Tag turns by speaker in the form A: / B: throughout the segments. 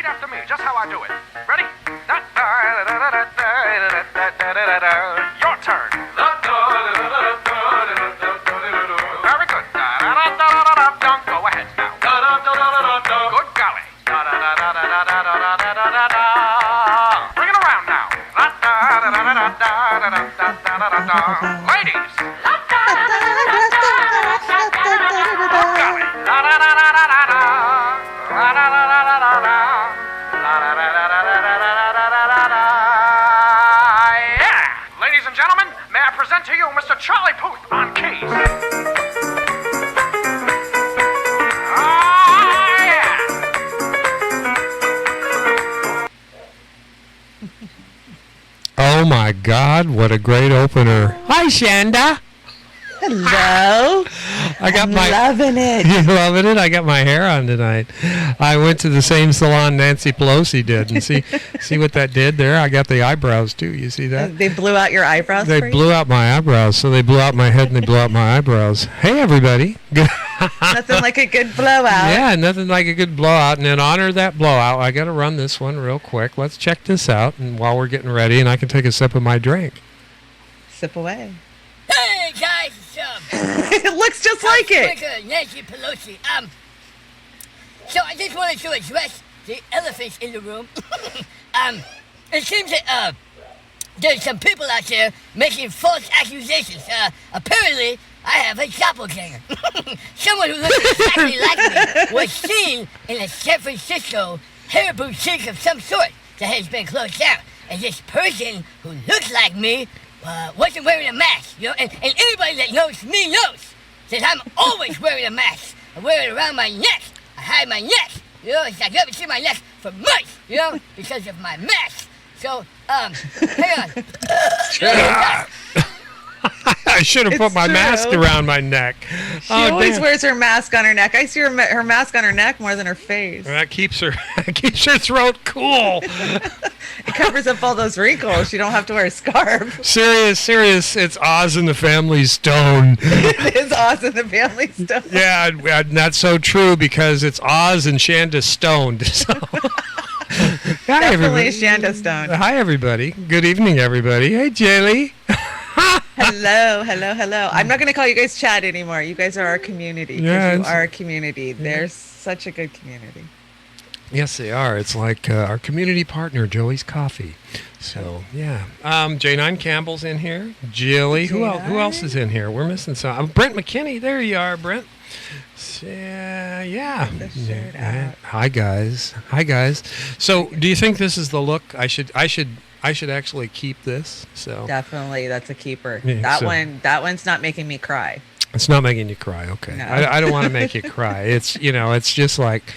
A: repeat after me, just how I do it. Ready? Your turn. Very good. Go ahead now. Good golly. Bring it around now. Ladies. Ladies and gentlemen, may I present to you Mr. Charlie Puth on keys.
B: Oh my God, what a great opener. Hi, Shanda.
C: Hello.
B: I'm
C: loving it.
B: You loving it? I got my hair on tonight. I went to the same salon Nancy Pelosi did, and see what that did there? I got the eyebrows too. You see that?
C: They blew out your eyebrows.
B: They blew out my eyebrows, so they blew out my head and they blew out my eyebrows. Hey, everybody.
C: Nothing like a good blowout.
B: Yeah, nothing like a good blowout. And in honor of that blowout, I got to run this one real quick. Let's check this out, and while we're getting ready, and I can take a sip of my drink.
C: Sip away.
D: Hey guys,
C: it looks just like it.
D: Nancy Pelosi. So I just wanted to address the elephants in the room. It seems that there's some people out there making false accusations. Apparently, I have a doppelganger. Someone who looks exactly like me was seen in a San Francisco hair boutique of some sort that has been closed down. And this person who looks like me wasn't wearing a mask, you know, and anybody that knows me knows that I'm always wearing a mask. I wear it around my neck. I hide my neck. You know, it's like you haven't seen my neck for months, you know, because of my mask. So, hang on.
B: I should have put my mask around my neck.
C: She always wears her mask on her neck. I see her mask on her neck more than her face.
B: That keeps her throat cool.
C: It covers up all those wrinkles. You don't have to wear a scarf.
B: Serious. It's Oz and the Family Stone.
C: It is Oz and the Family Stone.
B: Yeah, that's so true because it's Oz and Shanda stoned. So. Hi,
C: Definitely
B: everybody.
C: Shanda Stone.
B: Hi, everybody. Good evening, everybody. Hey, Jaylee.
C: Hello. I'm not going to call you guys Chad anymore. You guys are our community.
B: Yeah,
C: you are our community. They're such a good community.
B: Yes, they are. It's like our community partner, Joey's Coffee. So, yeah. J9 Campbell's in here. Jilly. Who else is in here? We're missing some. Brent McKinney. There you are, Brent. Yeah. Hi, guys. So, do you think this is the look? I should actually keep this. So
C: definitely, that's a keeper.
B: Yeah,
C: that one's not making me cry.
B: It's not making you cry. Okay, no. I don't want to make you cry. It's it's just like,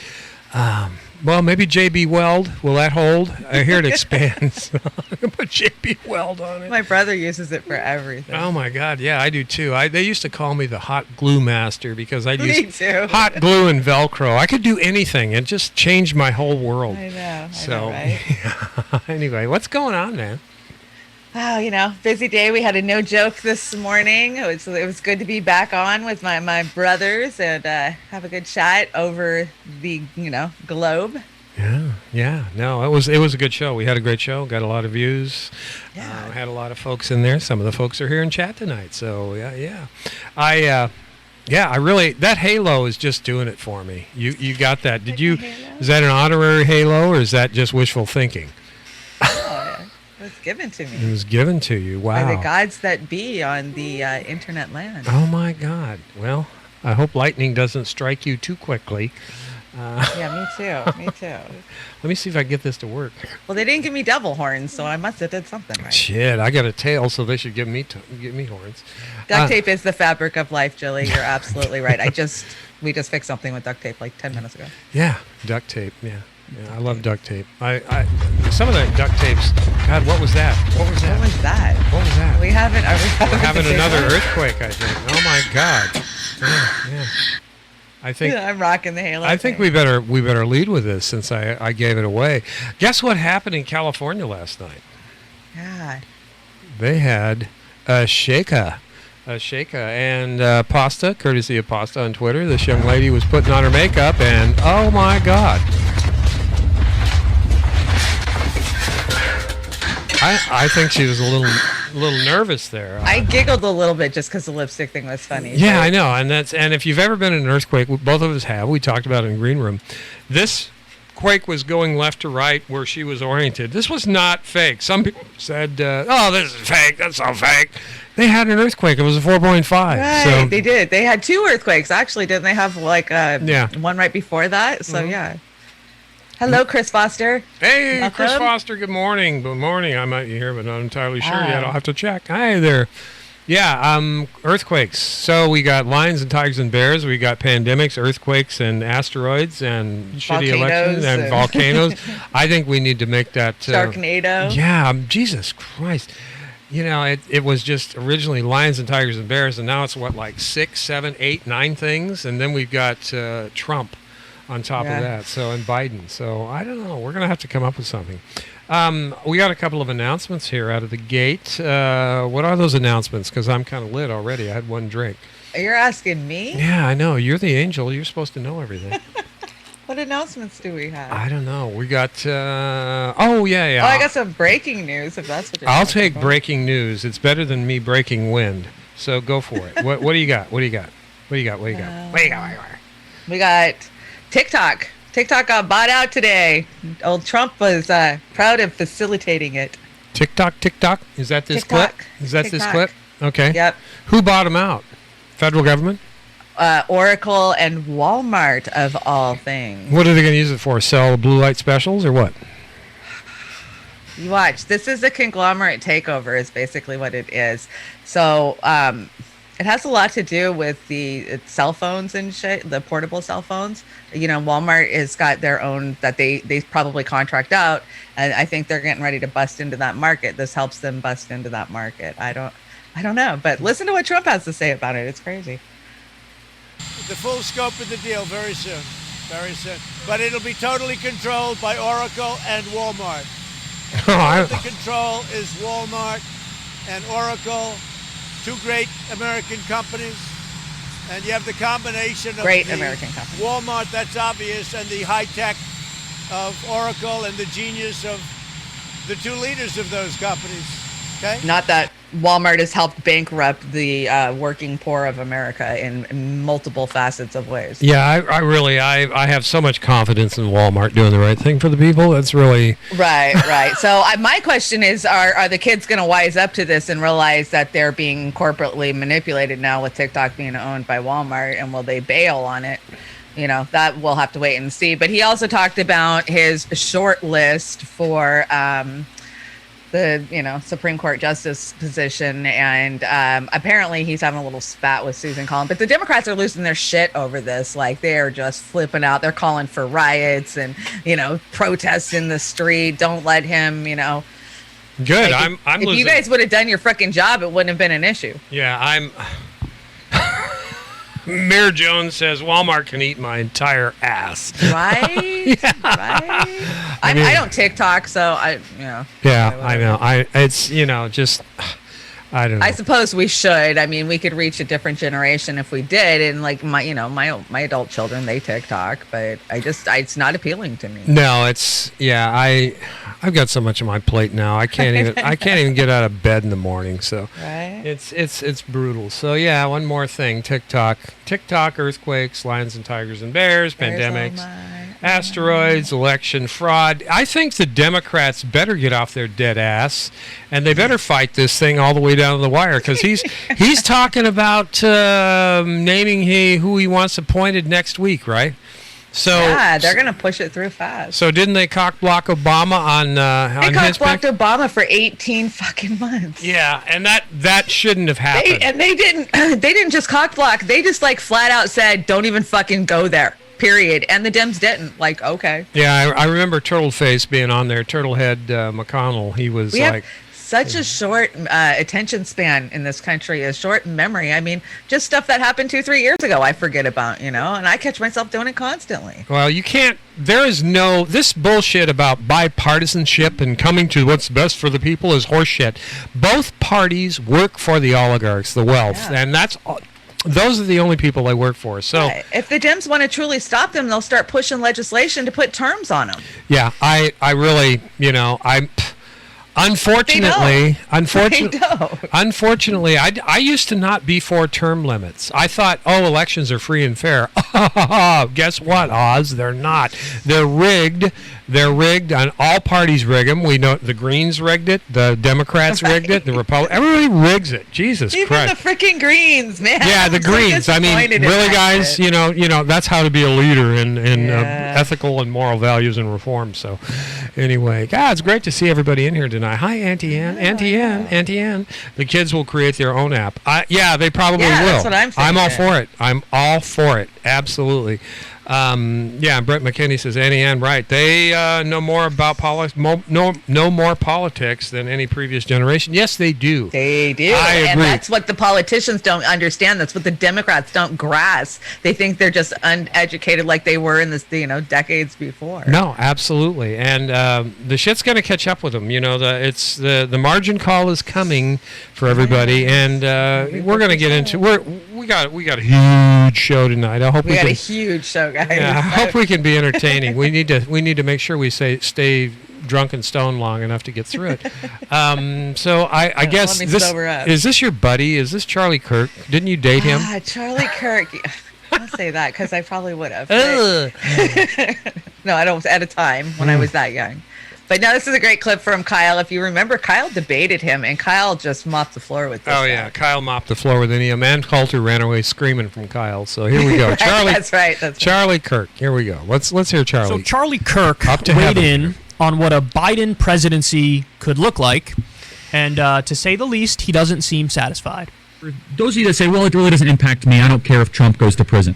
B: well, maybe JB Weld, will that hold? I hear it expands. Put JB Weld on it.
C: My brother uses it for everything.
B: Oh my God, yeah, I do too. They used to call me the hot glue master because I'd use hot glue and Velcro. I could do anything. It just changed my whole world.
C: I know.
B: So,
C: right?
B: Yeah. Anyway, what's going on, man?
C: Oh, busy day. We had a no joke this morning. It was good to be back on with my brothers and have a good chat over the globe.
B: Yeah. No, it was a good show. We had a great show. Got a lot of views.
C: Yeah.
B: Had a lot of folks in there. Some of the folks are here in chat tonight. So yeah. I really, that halo is just doing it for me. You got that? Did you? Is that an honorary halo or is that just wishful thinking?
C: It was given to me.
B: It was given to you. Wow.
C: By the gods that be on the internet land.
B: Oh my God. Well, I hope lightning doesn't strike you too quickly.
C: Yeah, me too.
B: Let me see if I can get this to work.
C: Well, they didn't give me devil horns, so I must have did something right.
B: Shit, I got a tail, so they should give me horns.
C: Duct tape is the fabric of life, Jilly. You're absolutely right. We just fixed something with duct tape like 10 minutes ago.
B: Yeah, duct tape. Yeah, I love duct tape. I some of the duct tapes. God, what was that?
C: What was that? We're
B: having another earthquake, I think. Oh my God. Yeah. I think
C: I'm rocking the halo.
B: I think we better lead with this since I gave it away. Guess what happened in California last night?
C: Yeah.
B: They had a shaka and pasta, courtesy of Pasta on Twitter. This young lady was putting on her makeup, and oh my God, I think she was a little nervous there.
C: I giggled a little bit just because the lipstick thing was funny.
B: Yeah, I know, and if you've ever been in an earthquake, both of us have. We talked about it in the green room. This quake was going left to right where she was oriented. This was not fake. Some people said, "Oh, this is fake. That's all fake." They had an earthquake. It was a 4.5.
C: Right,
B: So
C: they did. They had 2 earthquakes actually. Didn't they have like
B: Yeah.
C: one right before that? So yeah. Hello, Chris Foster.
B: Hey, Chris
C: Welcome.
B: Foster. Good morning. Good morning. I might be here, but not entirely sure
C: Hi.
B: yet. I'll have to check. Hi there. Yeah, earthquakes. So we got lions and tigers and bears. We got pandemics, earthquakes, and asteroids, and shitty elections, and
C: and-
B: volcanoes. I think we need to make that
C: Sharknado.
B: Yeah, Jesus Christ. You know, it was just originally lions and tigers and bears, and now it's what, like 6, 7, 8, 9 things, and then we've got Trump on top of that. So and Biden. So I don't know. We're gonna have to come up with something. We got a couple of announcements here out of the gate. What are those announcements? Because I'm kind of lit already. I had one drink.
C: You're asking me?
B: Yeah, I know. You're the angel. You're supposed to know everything.
C: What announcements do we have?
B: I don't know. We got. Oh yeah.
C: Oh, I got some breaking news. If that's what you're
B: I'll
C: talking
B: take
C: about.
B: breaking news. It's better than me breaking wind. So go for it. What do you got? What do you got? What do you got? What do you got? What do you got?
C: We got TikTok. TikTok got bought out today. Old Trump was proud of facilitating it.
B: TikTok. Is that this
C: TikTok.
B: clip? Is that this
C: TikTok.
B: clip? Okay.
C: Yep.
B: Who bought them out? Federal government?
C: Oracle and Walmart of all things.
B: What are they going to use it for? Sell blue light specials or what?
C: You watch. This is a conglomerate takeover is basically what it is. So it has a lot to do with the cell phones and shit, the portable cell phones. You know, Walmart has got their own that they probably contract out. And I think they're getting ready to bust into that market. This helps them bust into that market. I don't know. But listen to what Trump has to say about it. It's crazy.
E: The full scope of the deal very soon. Very soon. But it'll be totally controlled by Oracle and Walmart. The control is Walmart and Oracle, 2 great American companies. And you have the combination of
C: Great
E: the
C: American companies.
E: Walmart, that's obvious, and the high tech of Oracle and the genius of the 2 leaders of those companies. Okay?
C: Not that Walmart has helped bankrupt the working poor of America in multiple facets of ways.
B: Yeah, I really have so much confidence in Walmart doing the right thing for the people. That's really
C: Right. So my question is, are the kids going to wise up to this and realize that they're being corporately manipulated now with TikTok being owned by Walmart, and will they bail on it? You know, that we'll have to wait and see. But he also talked about his short list for the Supreme Court justice position, and apparently he's having a little spat with Susan Collins. But the Democrats are losing their shit over this. Like, they are just flipping out. They're calling for riots and protests in the street. Don't let him.
B: good.
C: Like,
B: I'm
C: if
B: losing.
C: you guys would have done your freaking job, it wouldn't have been an issue.
B: Yeah, I'm. Mayor Jones says Walmart can eat my entire ass.
C: Right? Right. I don't TikTok, so
B: Yeah, I know. It's just. I don't know.
C: I suppose we should. I mean, we could reach a different generation if we did. And like my adult children, they TikTok, but it's not appealing to me.
B: No, I've got so much on my plate now. I can't even get out of bed in the morning. So
C: Right.
B: it's brutal. So yeah, one more thing. TikTok, earthquakes, lions and tigers and bears, pandemics, asteroids, election fraud. I think the Democrats better get off their dead ass, and they better fight this thing all the way down to the wire, because he's talking about naming who he wants appointed next week, right? So
C: Yeah, they're gonna push it through fast.
B: So didn't they cock block Obama on
C: They
B: his
C: blocked
B: pick?
C: Obama for 18 fucking months.
B: Yeah, and that shouldn't have happened.
C: They didn't just cock block. They just like flat out said, "Don't even fucking go there." Period. And the Dems didn't. Like, okay.
B: Yeah, I remember Turtleface being on there. Turtlehead McConnell. He was
C: We
B: like.
C: have such a short attention span in this country, a short memory. I mean, just stuff that happened 2-3 years ago, I forget about, and I catch myself doing it constantly.
B: Well, you can't. There is no. This bullshit about bipartisanship and coming to what's best for the people is horseshit. Both parties work for the oligarchs, the wealth,
C: Yeah.
B: and that's. Those are the only people they work for. So,
C: Right. If the Dems want to truly stop them, they'll start pushing legislation to put terms on them.
B: yeah, I really, Unfortunately,
C: don't.
B: unfortunately, I used to not be for term limits. I thought, elections are free and fair. Guess what, Oz? They're not. They're rigged. They're rigged, and all parties rig them. We know the Greens rigged it, the Democrats rigged it, the Republicans. Everybody rigs it. Jesus
C: Even
B: Christ.
C: the freaking Greens, man.
B: Yeah, the
C: I'm so
B: Greens. I mean,
C: disappointed in
B: really,
C: that
B: guys.
C: shit.
B: You know, that's how to be a leader in
C: Yeah.
B: ethical and moral values and reform. So, anyway, God, it's great to see everybody in here tonight. Hi, Auntie Ann. Auntie Ann. Auntie Ann. The kids will create their own app. Yeah, they probably will.
C: That's what I'm
B: I'm all
C: thinking.
B: for it. I'm all for it. Absolutely. Yeah, Brett McKinney says, Annie Ann, right. They know more about know more politics than any previous generation. Yes, they do.
C: They do.
B: I agree.
C: And that's what the politicians don't understand. That's what the Democrats don't grasp. They think they're just uneducated like they were in this, decades before.
B: No, absolutely. And the shit's going to catch up with them. You know, the margin call is coming for everybody, and we're going to get into we got a huge show tonight. I hope
C: we got a huge show, guys.
B: Yeah, I hope we can be entertaining. We need to make sure we stay drunk and stoned long enough to get through it. So I guess
C: let me sober up.
B: Is this your buddy? Is this Charlie Kirk? Didn't you date him?
C: Charlie Kirk. Don't say that because I probably would have.
B: Ugh.
C: No, I don't. At a time when I was that young. But no, this is a great clip from Kyle. If you remember, Kyle debated him, and Kyle just mopped the floor with this.
B: Oh, yeah. Kyle mopped the floor with him. Ann Coulter ran away screaming from Kyle. So here we go.
C: Right,
B: Charlie.
C: that's right.
B: Charlie Kirk. Here we go. Let's hear Charlie.
F: So Charlie Kirk
B: Up to
F: weighed
B: heaven.
F: in on what a Biden presidency could look like, and to say the least, he doesn't seem satisfied.
G: For those of you that say, well, it really doesn't impact me, I don't care if Trump goes to prison.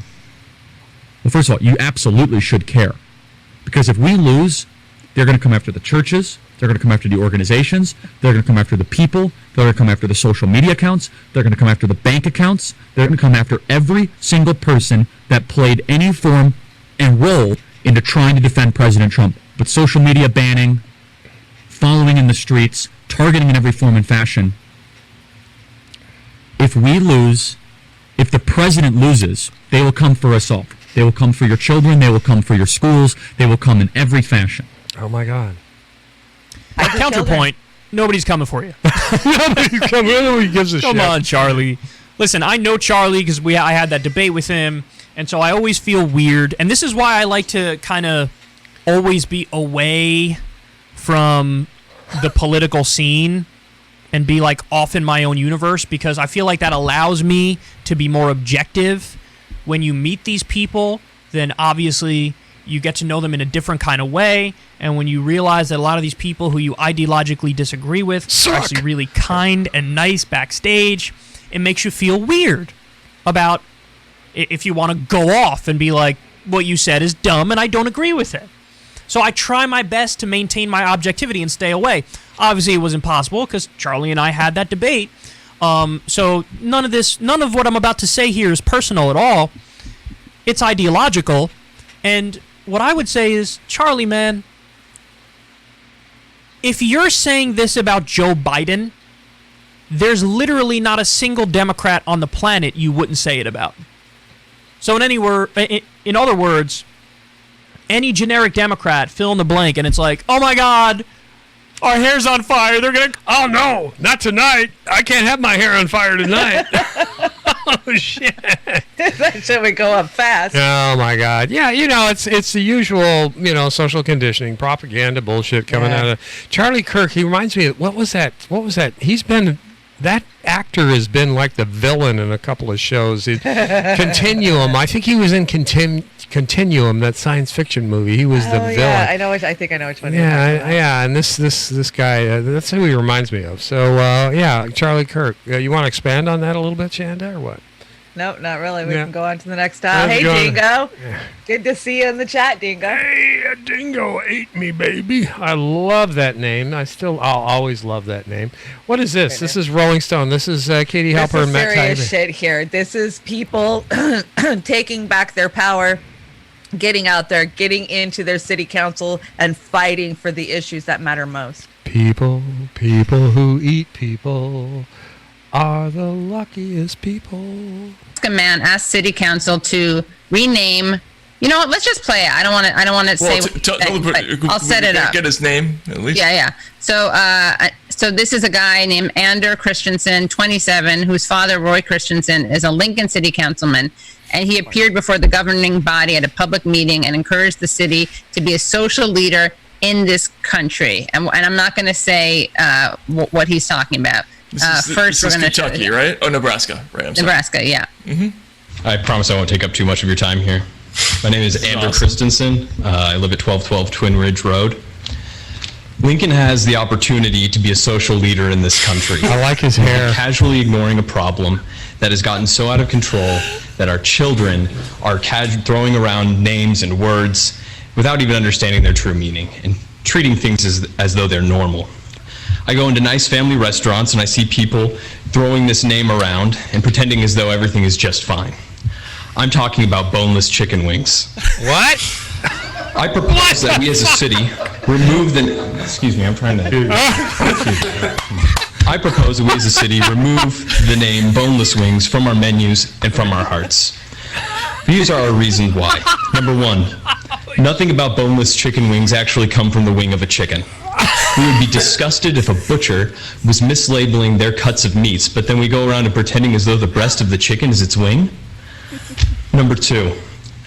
G: Well, first of all, you absolutely should care. Because if we lose, they're going to come after the churches, they're going to come after the organizations, they're going to come after the people, they're going to come after the social media accounts, they're going to come after the bank accounts, they're going to come after every single person that played any form and role into trying to defend President Trump. But social media banning, following in the streets, targeting in every form and fashion. If we lose, if the president loses, they will come for us all. They will come for your children, they will come for your schools, they will come in every fashion.
B: Oh, my God.
F: Counterpoint, nobody's coming for you.
B: Nobody's coming. Nobody gives a shit.
F: Come on, Charlie. Listen, I know Charlie because I had that debate with him, and so I always feel weird. And this is why I like to kind of always be away from the political scene and be like off in my own universe, because I feel like that allows me to be more objective. When you meet these people, then obviously you get to know them in a different kind of way. And when you realize that a lot of these people who you ideologically disagree with are actually really kind and nice backstage, it makes you feel weird about if you want to go off and be like, what you said is dumb and I don't agree with it. So I try my best to maintain my objectivity and stay away. Obviously, it was impossible because Charlie and I had that debate. So none of what I'm about to say here is personal at all. It's ideological. And what I would say is, Charlie, man, if you're saying this about Joe Biden, there's literally not a single Democrat on the planet you wouldn't say it about. So in other words, any generic Democrat, fill in the blank, and it's like, oh my God, our hair's on fire. They're going to...
B: Oh, no, not tonight. I can't have my hair on fire tonight. Oh, shit.
C: That shit would go up fast.
B: Oh, my God. Yeah, it's the usual, social conditioning, propaganda bullshit coming out of... Charlie Kirk, he reminds me of... What was that? He's been... That actor has been like the villain in a couple of shows. Continuum. I think he was in Continuum, that science fiction movie. He was the villain.
C: Yeah, I think I know which one.
B: Yeah, and this guy, that's who he reminds me of. So, Charlie Kirk. You want to expand on that a little bit, Chanda, or what?
C: Nope, not really. We can go on to the next style. Hey, Dingo. Yeah. Good to see you in the chat, Dingo.
B: Hey, Dingo ate me, baby. I love that name. I'll always love that name. What is this? This is Rolling Stone. This is Katie Halper and Matt Taibbi.
C: This is serious shit here. This is people taking back their power, getting out there, getting into their city council, and fighting for the issues that matter most.
B: People who eat people are the luckiest people.
H: A man asked city council to rename You know what? Let's just play it. I don't want to. I don't want to say. I'll set it up.
I: Get his name at least.
H: Yeah. So this is a guy named Ander Christensen, 27, whose father, Roy Christensen, is a Lincoln City councilman, and he appeared before the governing body at a public meeting and encouraged the city to be a social leader in this country. And I'm not going to say what he's talking about. First, we're going to
I: Kentucky, right? Oh, Nebraska, right? I'm sorry.
H: Nebraska, yeah.
J: I promise I won't take up too much of your time here. My name is Ander Christensen. I live at 1212 Twin Ridge Road. Lincoln has the opportunity to be a social leader in this country.
B: I like his hair.
J: Casually ignoring a problem that has gotten so out of control that our children are throwing around names and words without even understanding their true meaning and treating things as though they're normal. I go into nice family restaurants and I see people throwing this name around and pretending as though everything is just fine. I'm talking about boneless chicken wings.
B: What?
J: I propose that we as a city remove the... Excuse me, I'm trying to... I propose that we as a city remove the name boneless wings from our menus and from our hearts. These are our reasons why. Number one, nothing about boneless chicken wings actually come from the wing of a chicken. We would be disgusted if a butcher was mislabeling their cuts of meats, but then we go around and pretending as though the breast of the chicken is its wing. Number two,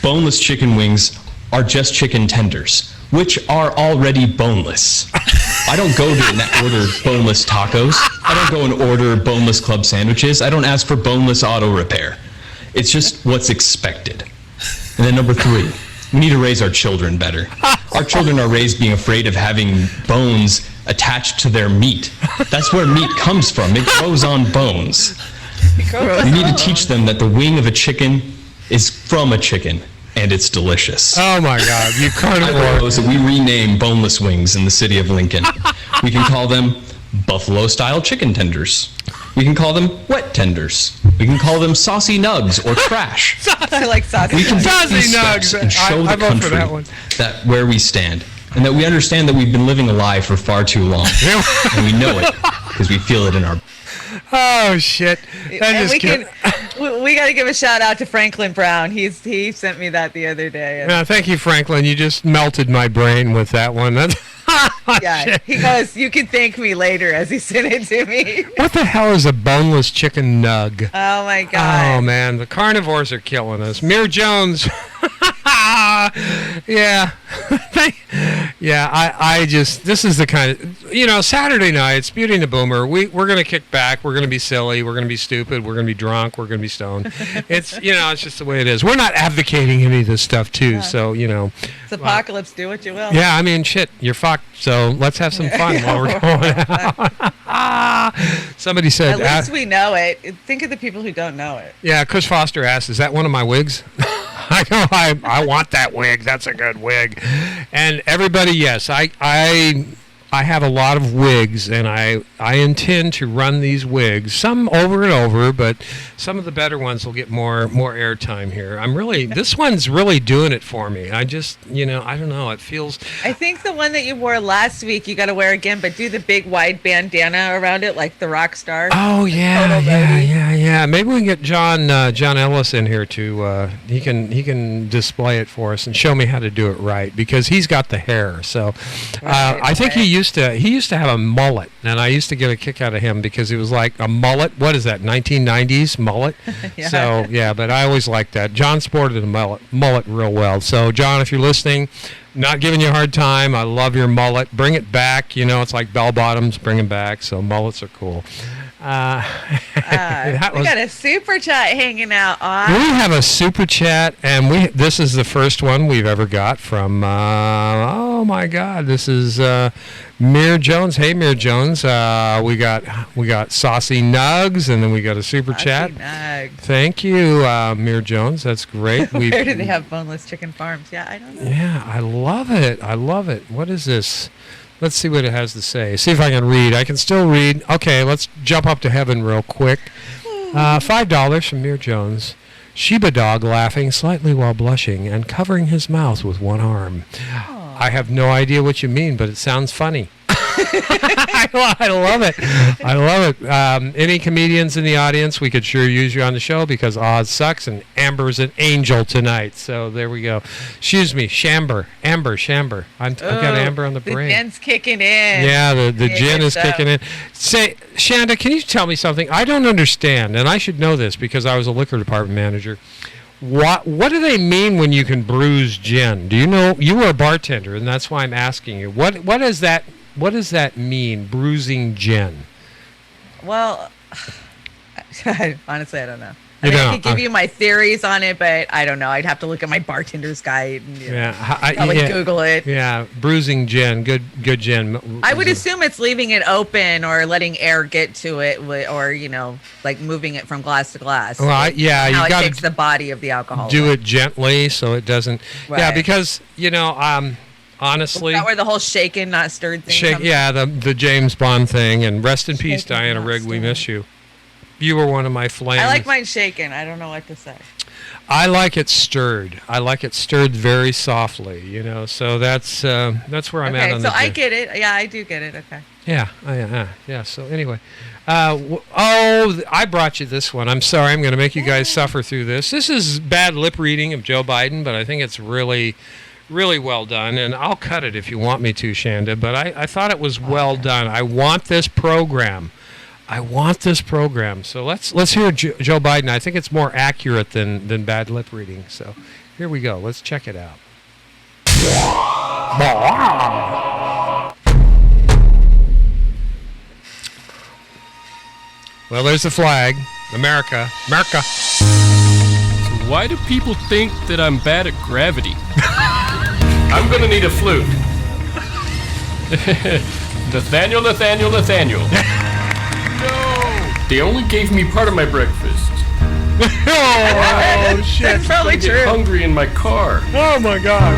J: boneless chicken wings are just chicken tenders, which are already boneless. I don't go to order boneless tacos. I don't go and order boneless club sandwiches. I don't ask for boneless auto repair. It's just what's expected. And then number three, we need to raise our children better. Our children are raised being afraid of having bones attached to their meat. That's where meat comes from. It grows on bones. We need to teach them that the wing of a chicken is from a chicken, and it's delicious.
B: Oh my God, you carnivore.
J: I propose that we rename boneless wings in the city of Lincoln. We can call them buffalo-style chicken tenders. We can call them wet tenders. We can call them saucy nugs or trash.
C: I like saucy.
J: We can
B: Saucy
J: take these steps
B: nugs.
J: and show
B: I
J: the
B: vote for that
J: country
B: one.
J: that where we stand, and that we understand that we've been living a lie for far too long, and we know it because we feel it in our.
B: Oh shit!
C: And we got to give a shout out to Franklin Brown. He sent me that the other day. And
B: Thank you, Franklin. You just melted my brain with that one. That's
C: yeah, he goes, "You can thank me later," as he sent it to me.
B: What the hell is a boneless chicken nug?
C: Oh my God!
B: Oh man, the carnivores are killing us. Mir Jones. Yeah. I just, this is the kind of, Saturday nights, Beauty and the Boomer, we're going to kick back, we're going to be silly, we're going to be stupid, we're going to be drunk, we're going to be stoned. It's, it's just the way it is. We're not advocating any of this stuff too, so,
C: It's apocalypse, do what you will.
B: Yeah, I mean, shit, you're fucked, so let's have some fun while we're going out. Somebody said...
C: At least we know it. Think of the people who don't know it.
B: Yeah, Chris Foster asked, is that one of my wigs? I know, I want that wig. That's a good wig. And everybody, yes, I have a lot of wigs, and I intend to run these wigs, some over and over, but some of the better ones will get more airtime here. This one's really doing it for me. I just, I don't know, it feels...
C: I think the one that you wore last week, you got to wear again, but do the big wide bandana around it like the rock star.
B: Oh, yeah. Maybe we can get John Ellis in here to, he can display it for us and show me how to do it right, because he's got the hair. So I think he used to have a mullet, and I used to get a kick out of him because he was like a mullet. What is that, 1990s mullet?
C: Yeah.
B: So, yeah, but I always liked that. John sported a mullet real well. So, John, if you're listening, not giving you a hard time, I love your mullet. Bring it back. It's like bell bottoms, bring them back. So, mullets are cool.
C: We got a super chat hanging out on.
B: We have a super chat, and this is the first one we've ever got from, oh my God, this is Mir Jones. Hey, Mir Jones. We got Saucy Nugs, and then we got a super chat.
C: Nugs.
B: Thank you, Mir Jones. That's great.
C: Where do they have boneless chicken farms? Yeah, I don't know.
B: Yeah, I love it. What is this? Let's see what it has to say. See if I can read. I can still read. Okay, let's jump up to heaven real quick. $5 from Mir Jones. Sheba dog laughing slightly while blushing and covering his mouth with one arm. Aww. I have no idea what you mean, but it sounds funny. I love it. I love it. Any comedians in the audience, we could sure use you on the show because Oz sucks and Amber's an angel tonight. So there we go. Excuse me, Amber. I've got Amber on the brain.
C: The gin's kicking in.
B: Yeah, the gin is kicking in. Say, Shanda, can you tell me something? I don't understand, and I should know this because I was a liquor department manager. What do they mean when you can bruise gin? Do you know? You were a bartender, and that's why I'm asking you. What is that? What does that mean, bruising gin?
C: Well, honestly, I don't know.
B: I
C: could give you my theories on it, but I don't know. I'd have to look at my bartender's guide and probably Google it.
B: Yeah, bruising gin, good gin.
C: I would assume it's leaving it open or letting air get to it, or like moving it from glass to glass.
B: Well,
C: how
B: you
C: it
B: got
C: takes the body of the alcohol.
B: Do it gently so it doesn't.
C: Right.
B: Yeah, because honestly,
C: is that where the whole shaken, not stirred thing comes from?
B: the James Bond thing, and rest in peace, Diana Rigg. We miss you. You were one of my flames.
C: I like mine shaken. I don't know what to say.
B: I like it stirred. I like it stirred very softly. So that's where I'm at on the.
C: So I get it. Yeah, I do get it. Okay.
B: Yeah. So anyway, I brought you this one. I'm sorry. I'm going to make you guys suffer through this. This is bad lip reading of Joe Biden, but I think it's really, really well done. And I'll cut it if you want me to, Shanda. But I thought it was well done. I want this program. So let's hear Joe Biden. I think it's more accurate than bad lip reading. So here we go. Let's check it out. Well, there's the flag. America.
K: So why do people think that I'm bad at gravity? I'm gonna need a flute. Nathaniel. No! They only gave me part of my breakfast.
B: Oh, shit.
C: That's probably true.
K: I get hungry in my car.
B: Oh, my God.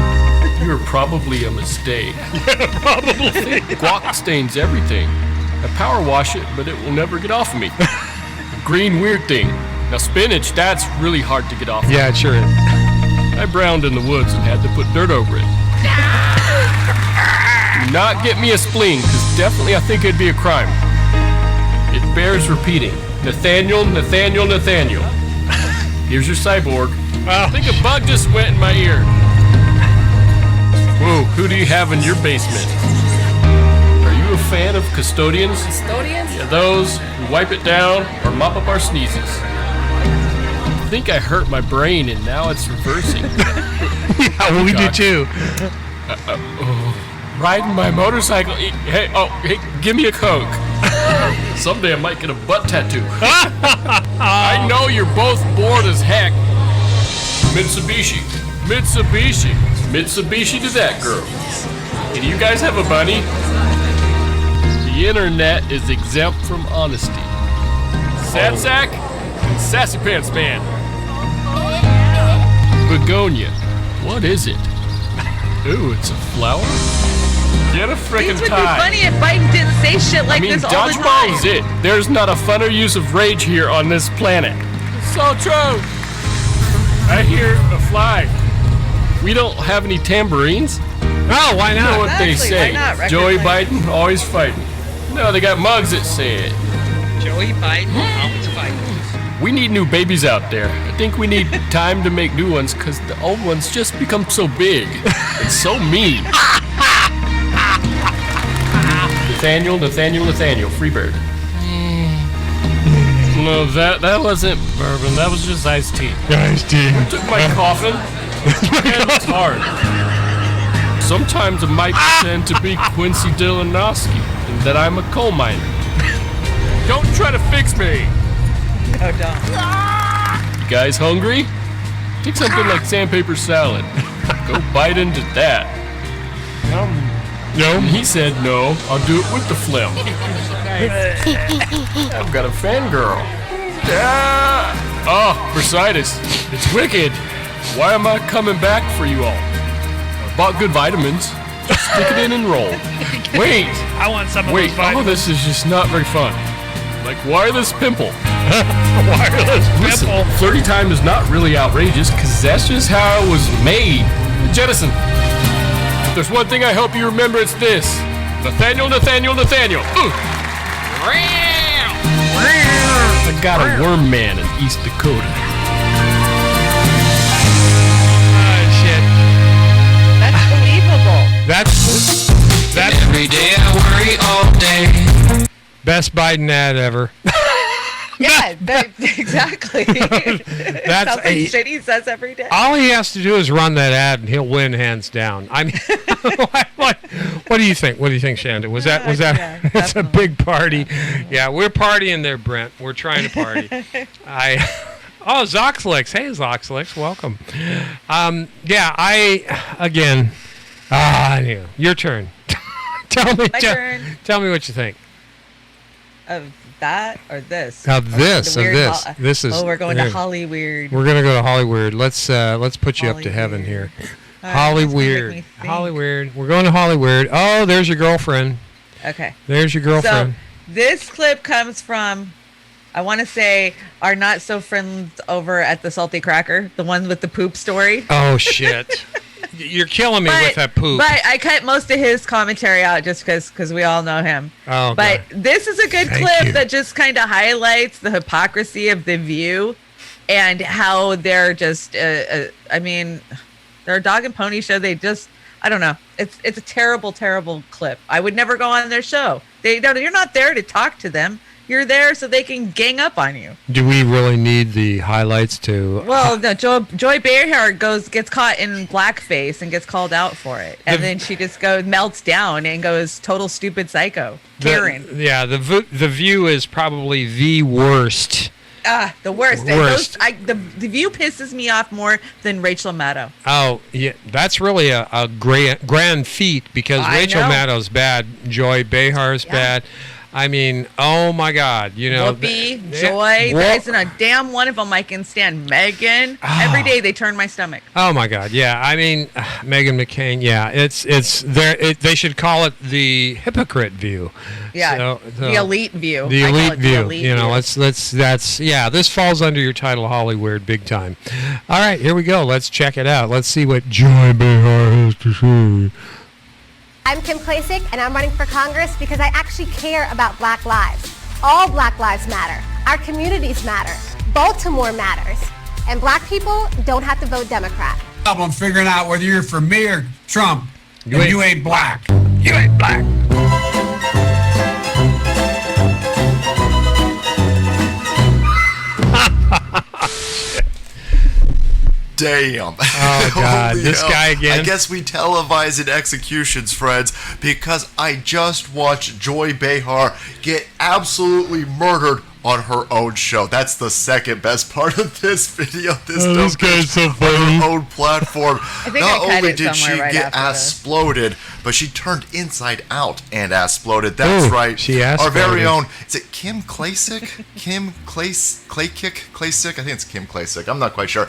K: You're probably a mistake.
B: Probably.
K: Guac stains everything. I power wash it, but it will never get off of me. The green weird thing. Now spinach, that's really hard to get off of.
B: Yeah, it sure is.
K: I browned in the woods and had to put dirt over it. Do not get me a spleen, because definitely I think it'd be a crime. It bears repeating. Nathaniel. Here's your cyborg. I think a bug just went in my ear. Whoa, who do you have in your basement? Are you a fan of custodians?
D: Custodians?
K: Yeah, those who wipe it down or mop up our sneezes. I think I hurt my brain and now it's reversing.
B: Yeah, well, we do too.
K: Riding my motorcycle. Hey, give me a Coke. Someday I might get a butt tattoo. I know you're both bored as heck. Mitsubishi to that girl. And you guys have a bunny? The internet is exempt from honesty. Sad sack and sassy pants man. Begonia. What is it? Ooh, it's a flower? Get a frickin'
C: These would
K: tie.
C: be funny if Biden didn't say shit like this all the time.
K: Dodgeball is it. There's not a funner use of rage here on this planet. So true. I hear a flag. We don't have any tambourines.
B: Oh, why not?
K: You know what they
C: Exactly,
K: say.
C: why not?
K: Joey
C: Record
K: Biden, always fighting. No, they got mugs that say it.
B: Joey Biden, always fighting.
K: We need new babies out there. I think we need time to make new ones because the old ones just become so big and so mean. Nathaniel, Freebird. No, that wasn't bourbon. That was just iced tea.
B: Iced tea.
K: I took my coffin. And it's hard. Sometimes it might pretend to be Quincy Dillinowski and that I'm a coal miner. Don't try to fix me.
C: No, don't.
K: You guys hungry? Take something like sandpaper salad. Go bite into that.
B: No.
K: He said no. I'll do it with the phlegm. I've got a fangirl. Oh, bursitis. It's wicked. Why am I coming back for you all? I bought good vitamins. Just stick it in and roll. Wait.
F: I want some of
K: Wait.
F: those vitamins.
K: Oh, this is just not very fun. Like wireless pimple.
F: Wireless
K: Listen,
F: pimple.
K: 30 time is not really outrageous because that's just how it was made. Jettison. If there's one thing I hope you remember, it's this. Nathaniel. I got a worm man in East Dakota.
B: Shit.
C: That's believable.
B: That's
L: every day I worry all day.
B: Best Biden ad ever.
C: Yeah, exactly.
B: That's
C: something shit he says every day.
B: All he has to do is run that ad, and he'll win hands down. I mean, what do you think? What do you think, Shanda? Was that?
C: Yeah,
B: it's a big party. Yeah, we're partying there, Brent. We're trying to party. Zoxlix. Hey, Zoxlix, welcome. Your turn. Tell me what you think.
C: Of that or this?
B: This is.
C: We're going to Hollywood.
B: We're gonna go to Hollywood. Let's put you up to heaven here. Hollywood. We're going to Hollywood. Oh, there's your girlfriend.
C: Okay.
B: There's your girlfriend.
C: So this clip comes from, I want to say, our not so friends over at the Salty Cracker, the one with the poop story.
B: Oh shit. You're killing me with that poop.
C: But I cut most of his commentary out just because we all know him.
B: Oh,
C: but this is a good clip that just kind of highlights the hypocrisy of The View and how they're just, they're a dog and pony show. They just, I don't know. It's a terrible, terrible clip. I would never go on their show. You're not there to talk to them. You're there so they can gang up on you.
B: Do we really need the highlights to?
C: Well, no. Joy Behar gets caught in blackface and gets called out for it, and then she just melts down and goes total stupid psycho. Karen.
B: The View is probably the worst.
C: The worst. The View pisses me off more than Rachel Maddow.
B: Oh, yeah, that's really a grand feat because Rachel Maddow's bad, Joy Behar's bad. I mean, oh my God,
C: Whoopi, Joy, there isn't a damn one of them I can stand. Megan, every day they turn my stomach.
B: Oh my God, yeah. I mean, Meghan McCain, yeah. It's there. They should call it the hypocrite view.
C: Yeah, the elite view.
B: The elite view. This falls under your title, Hollywood, big time. All right, here we go. Let's check it out. Let's see what Joy Behar has to say.
M: I'm Kim Klacik, and I'm running for Congress because I actually care about Black lives. All Black lives matter. Our communities matter. Baltimore matters. And Black people don't have to vote Democrat.
N: Problem figuring out whether you're for me or Trump. You ain't black.
B: You ain't black.
O: Damn.
B: Oh, God. This guy again.
O: I guess we televised executions, friends, because I just watched Joy Behar get absolutely murdered on her own show. That's the second best part of this video.
B: This guy's so funny.
O: On her own platform. Not only did she
C: right
O: get ass-sploded, but she turned inside out and ass-sploded. That's right.
B: She
O: Our very own, is it Kim Klacik? Kim Klacik? I think it's Kim Klacik. I'm not quite sure.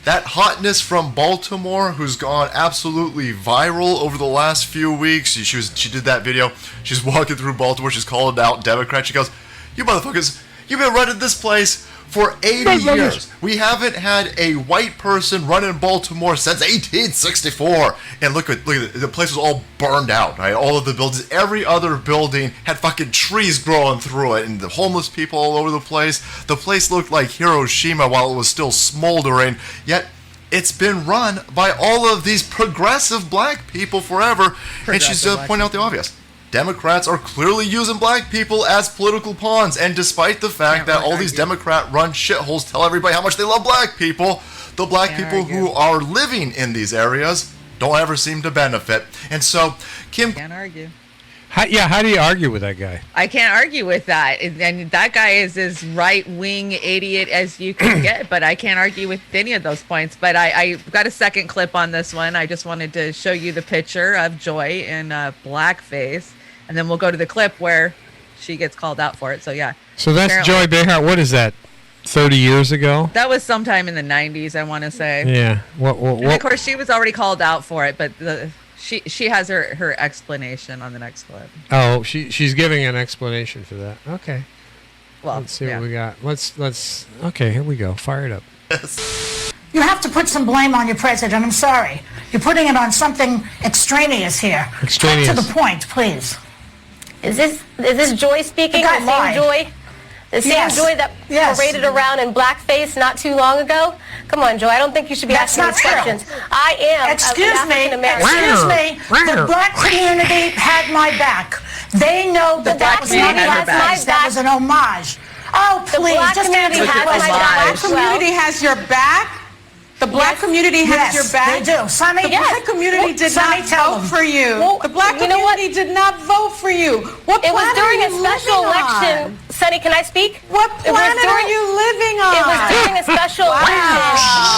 O: That hotness from Baltimore, who's gone absolutely viral over the last few weeks. She did that video. She's walking through Baltimore. She's calling out Democrats. She goes, "You motherfuckers, you've been running this place for 80 years. We haven't had a white person run in Baltimore since 1864. And look at the place was all burned out. Right? All of the buildings, every other building had fucking trees growing through it, and the homeless people all over the place. The place looked like Hiroshima while it was still smoldering. Yet it's been run by all of these progressive black people forever." And she's pointing out the obvious. Democrats are clearly using black people as political pawns, and despite the fact that all these Democrat-run shitholes tell everybody how much they love black people, the black people who are living in these areas don't ever seem to benefit. And so, Kim...
C: Can't argue.
B: How do you argue with that guy?
C: I can't argue with that. And that guy is as right-wing idiot as you can get, but I can't argue with any of those points. But I got a second clip on this one. I just wanted to show you the picture of Joy in blackface. And then we'll go to the clip where she gets called out for it. So, yeah.
B: So that's Joy Behar. What is that, 30 years ago?
C: That was sometime in the 90s, I want to say.
B: Yeah.
C: And of course, she was already called out for it, but she has her explanation on the next clip.
B: Oh, she's giving an explanation for that. Okay.
C: Well,
B: let's see what we got. Let's. Okay, here we go. Fire it up.
P: You have to put some blame on your president. I'm sorry. You're putting it on something extraneous here.
B: Extraneous.
P: Get to the point, please.
M: Is this Joy speaking?
P: The guy
M: The same
P: lied.
M: Joy? The same
P: Yes.
M: Joy that
P: Yes.
M: paraded around in blackface not too long ago? Come on, Joy. I don't think you should be
P: That's
M: asking
P: not
M: these
P: true.
M: questions. I am
P: Excuse
M: an
P: me.
M: African American.
P: Excuse me. The black community had my back. They know that
M: black
P: that was not
M: community has my
P: blackface. That
M: back.
P: was an homage. Oh,
M: The
P: please,
M: black
P: just
M: community
P: answer the
M: has my
P: question.
M: back.
Q: Black community has your back? The black community has
P: Yes,
Q: your back?
P: they do. Sonny,
Q: The black community did
P: Sonny,
Q: not
P: tell
Q: vote
P: them.
Q: for you.
M: Well,
Q: The black
M: you know what?
Q: community did not vote for you. What
M: It was
Q: planet
M: during
Q: are
M: a
Q: you
M: special
Q: living
M: election.
Q: on?
M: Sonny, can I speak?
Q: What
M: It was
Q: planet are you living on?
M: It was during a special election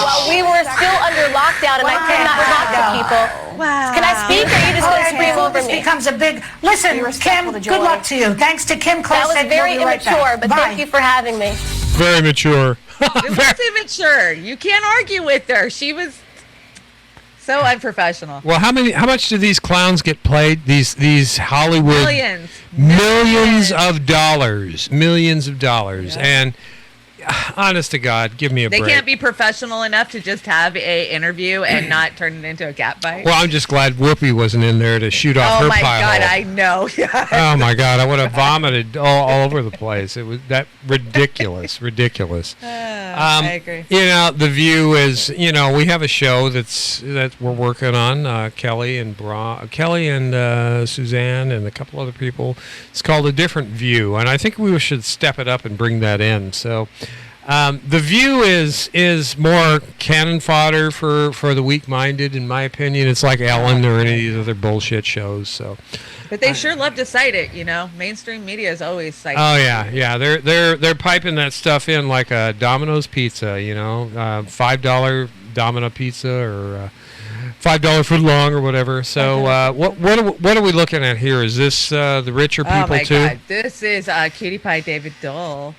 M: while we were still under lockdown and I could not talk to people.
P: Wow.
M: Can I speak or are you just going to scream over
P: This
M: me?
P: becomes a big... Listen, Kim, good luck to you. Thanks to Kim Klosek.
M: That was very
P: we'll be right back.
M: immature, but
P: Bye.
M: thank you for having me.
B: Very mature.
C: It was immature. You can't argue with her. She was so unprofessional.
B: Well, how much do these clowns get paid? These Hollywood millions of dollars, and honest to God, give me a
C: They
B: break.
C: can't be professional enough to just have a interview and not turn it into a cat fight.
B: Well, I'm just glad Whoopi wasn't in there to shoot off her
C: Oh my
B: pie
C: God,
B: hole.
C: I know.
B: Oh my God, I would have vomited all over the place. It was that ridiculous.
C: I agree.
B: You know, The View is. You know, we have a show that we're working on. Kelly and Suzanne and a couple other people. It's called A Different View, and I think we should step it up and bring that in. So. The View is more cannon fodder for the weak-minded, in my opinion. It's like Ellen or any of these other bullshit shows. So,
C: But they sure love to cite it, you know. Mainstream media is always citing.
B: oh yeah, they're piping that stuff in like a Domino's pizza, you know, $5 Domino pizza or $5 foot long or whatever. So, what are we looking at here? Is this the richer people
C: oh my
B: too?
C: God, this is Cutie Pie David Dole.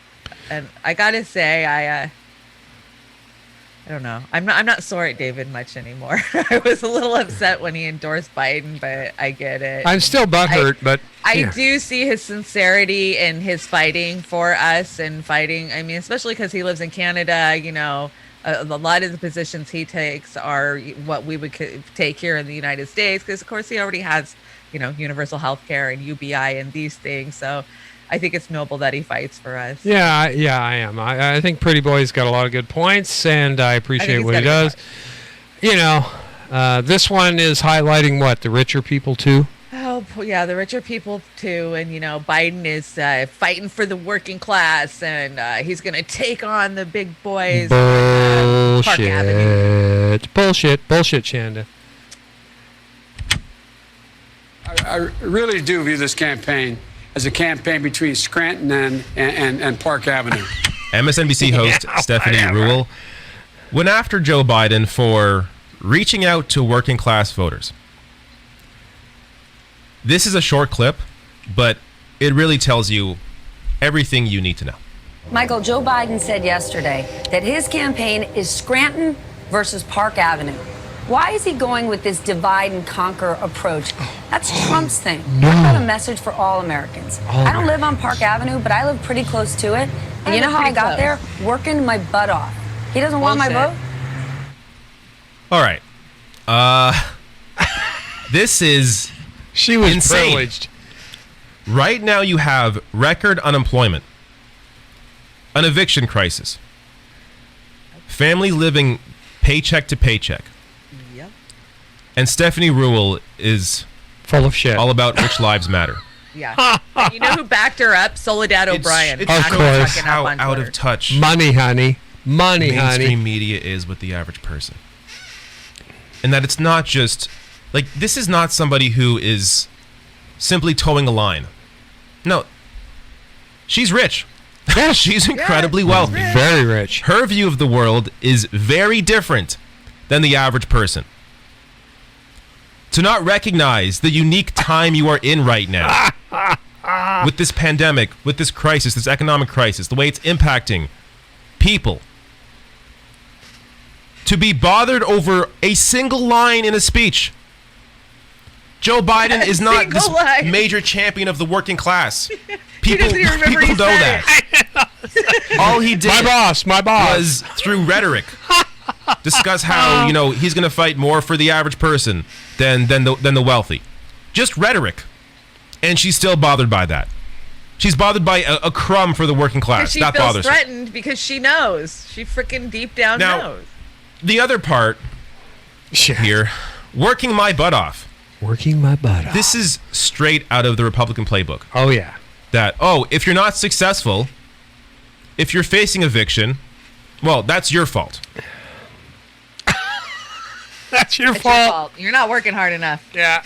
C: And I gotta say, I don't know. I'm not sore at David much anymore. I was a little upset when he endorsed Biden, but I get it.
B: I'm still butthurt, but
C: I do see his sincerity and his fighting for us and fighting. I mean, especially because he lives in Canada. You know, a lot of the positions he takes are what we would take here in the United States, because of course he already has, you know, universal health care and UBI and these things. So. I think it's noble that he fights for us.
B: Yeah, I am. I think Pretty Boy's got a lot of good points, and I appreciate what he does. You know, this one is highlighting what? The richer people, too?
C: Oh, yeah, the richer people, too. And, you know, Biden is fighting for the working class, and he's going to take on the big boys. Park Avenue.
B: Bullshit, Chanda.
N: I really do view this campaign as a campaign between Scranton and Park Avenue.
R: MSNBC host Stephanie Ruhle went after Joe Biden for reaching out to working class voters. This is a short clip, but it really tells you everything you need to know.
S: Michael, Joe Biden said yesterday that his campaign is Scranton versus Park Avenue. Why is he going with this divide and conquer approach? That's Trump's thing.
B: No.
S: I've got a message for all Americans. I don't live on Park Avenue, but I live pretty close to it. And you know how I got there? Working my butt off. He doesn't want my vote?
R: All right. This is
B: she was
R: insane.
B: Privileged.
R: Right now you have record unemployment, an eviction crisis, family living paycheck to paycheck.
C: Yep.
R: And Stephanie Ruhle is
B: full of shit.
R: All about rich lives matter.
C: Yeah. And you know who backed her up? Soledad O'Brien.
R: It's
B: Of course.
R: how out of touch
B: Money, honey.
R: mainstream media is with the average person. And that it's not just, like, this is not somebody who is simply towing a line. No. She's rich. She's incredibly wealthy.
B: Very rich.
R: Her view of the world is very different than the average person. To not recognize the unique time you are in right now with this pandemic, with this crisis, this economic crisis, the way it's impacting people. To be bothered over a single line in a speech. Joe Biden is not this major champion of the working class. People know that. All he did
B: my boss.
R: was through rhetoric discuss how, you know, he's going to fight more for the average person than the wealthy. Just rhetoric. And she's still bothered by that. She's bothered by a crumb for the working class.
C: She
R: That
C: feels
R: bothers her.
C: threatened because she knows. She freaking deep down
R: Now-
C: knows.
R: The other part here, working my butt off.
B: Working my butt off.
R: This is straight out of the Republican playbook.
B: Oh, yeah.
R: That, if you're not successful, if you're facing eviction, well, that's your fault.
B: That's your
C: It's your
B: fault.
C: fault. You're not working hard enough.
B: Yeah,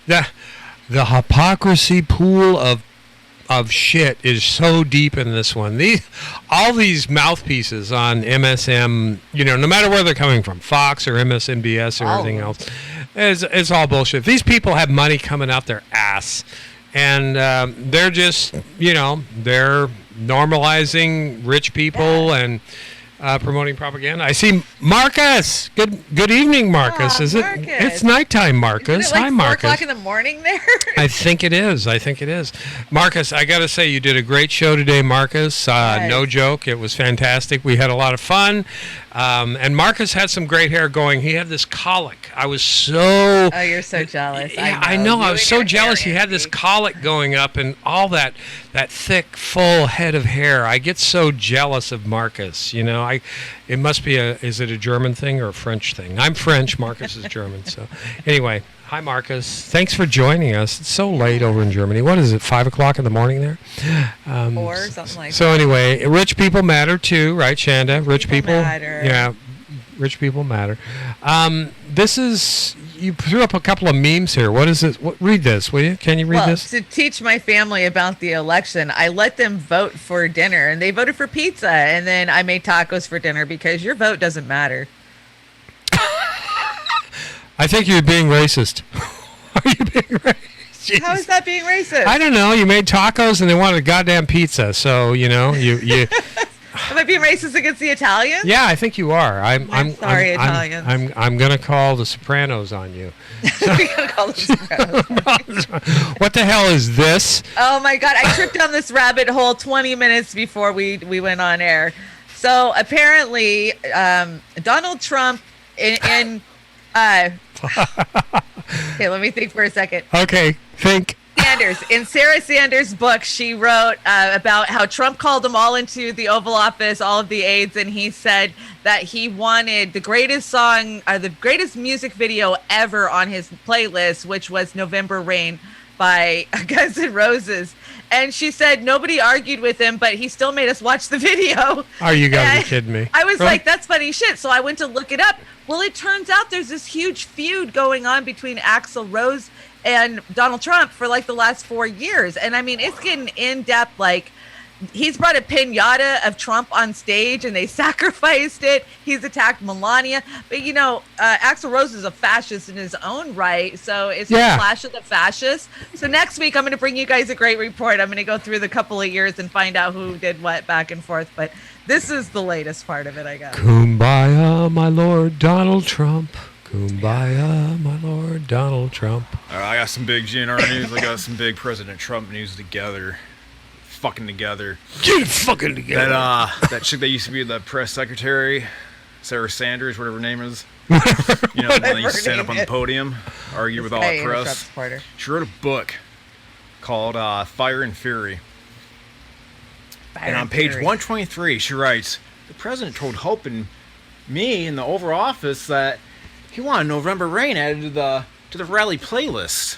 B: the hypocrisy pool of shit is so deep in this one. All these mouthpieces on MSM, no matter where they're coming from, Fox or MSNBS or everything else, it's all bullshit. These people have money coming out their ass, and they're just, they're normalizing rich people and promoting propaganda. I see Marcus. Good evening, Marcus. Is it?
C: Marcus.
B: It's nighttime, Marcus.
C: Is it like
B: Hi,
C: 4
B: Marcus.
C: o'clock in the morning there?
B: I think it is. Marcus, I got to say, you did a great show today, Marcus. No joke. It was fantastic. We had a lot of fun. And Marcus had some great hair going. He had this colic. I was so...
C: Oh, you're so jealous.
B: Yeah, I know. I was so jealous. He had this colic going up and all that thick, full head of hair. I get so jealous of Marcus. It must be is it a German thing or a French thing? I'm French. Marcus is German. So anyway, hi, Marcus. Thanks for joining us. It's so late over in Germany. What is it, 5 o'clock in the morning there?
C: 4, something like that.
B: So anyway, rich people matter too, right, Chanda? Rich people
C: matter.
B: Yeah, rich people matter. This is... You threw up a couple of memes here. What is it? Read this, will you? Can you read this?
C: To teach my family about the election, I let them vote for dinner, and they voted for pizza, and then I made tacos for dinner because your vote doesn't matter.
B: I think you're being racist. Are you being racist?
C: How is that being racist?
B: I don't know. You made tacos, and they wanted a goddamn pizza. So you.
C: Am I being racist against the Italians?
B: Yeah, I think you are. I'm
C: sorry, Italians.
B: I'm gonna call the Sopranos on you.
C: We're gonna call the Sopranos.
B: What the hell is this?
C: Oh my God! I tripped down this rabbit hole 20 minutes before we went on air. So apparently, Donald Trump okay, let me think for a second.
B: Okay, think.
C: In Sarah Sanders' book, she wrote about how Trump called them all into the Oval Office, all of the aides, and he said that he wanted the greatest song, the greatest music video ever on his playlist, which was November Rain by Guns N' Roses. And she said nobody argued with him, but he still made us watch the video.
B: Oh, you gotta be kidding me.
C: I was
B: Really?
C: like, that's funny shit. So I went to look it up. Well, it turns out there's this huge feud going on between Axl Rose and Donald Trump for like the last 4 years. And I mean, it's getting in depth. Like, he's brought a pinata of Trump on stage and they sacrificed it. He's attacked Melania. But Axl Rose is a fascist in his own right. So it's a clash of the fascists. So next week, I'm going to bring you guys a great report. I'm going to go through the couple of years and find out who did what back and forth. But this is the latest part of it, I guess.
B: Kumbaya, my Lord Donald Trump. Kumbaya, my Lord Donald Trump.
T: All right, I got some big GNR news. I got some big President Trump news together. Fucking together.
B: Get it fucking together.
T: That chick that used to be the press secretary, Sarah Sanders, whatever her name is. You know, when they used to stand up on the podium, argue with all the press. She wrote a book called Fire and Fury. And on page 123, she writes, the president told Hope and me in the Oval Office that he wanted November Rain added to the rally playlist.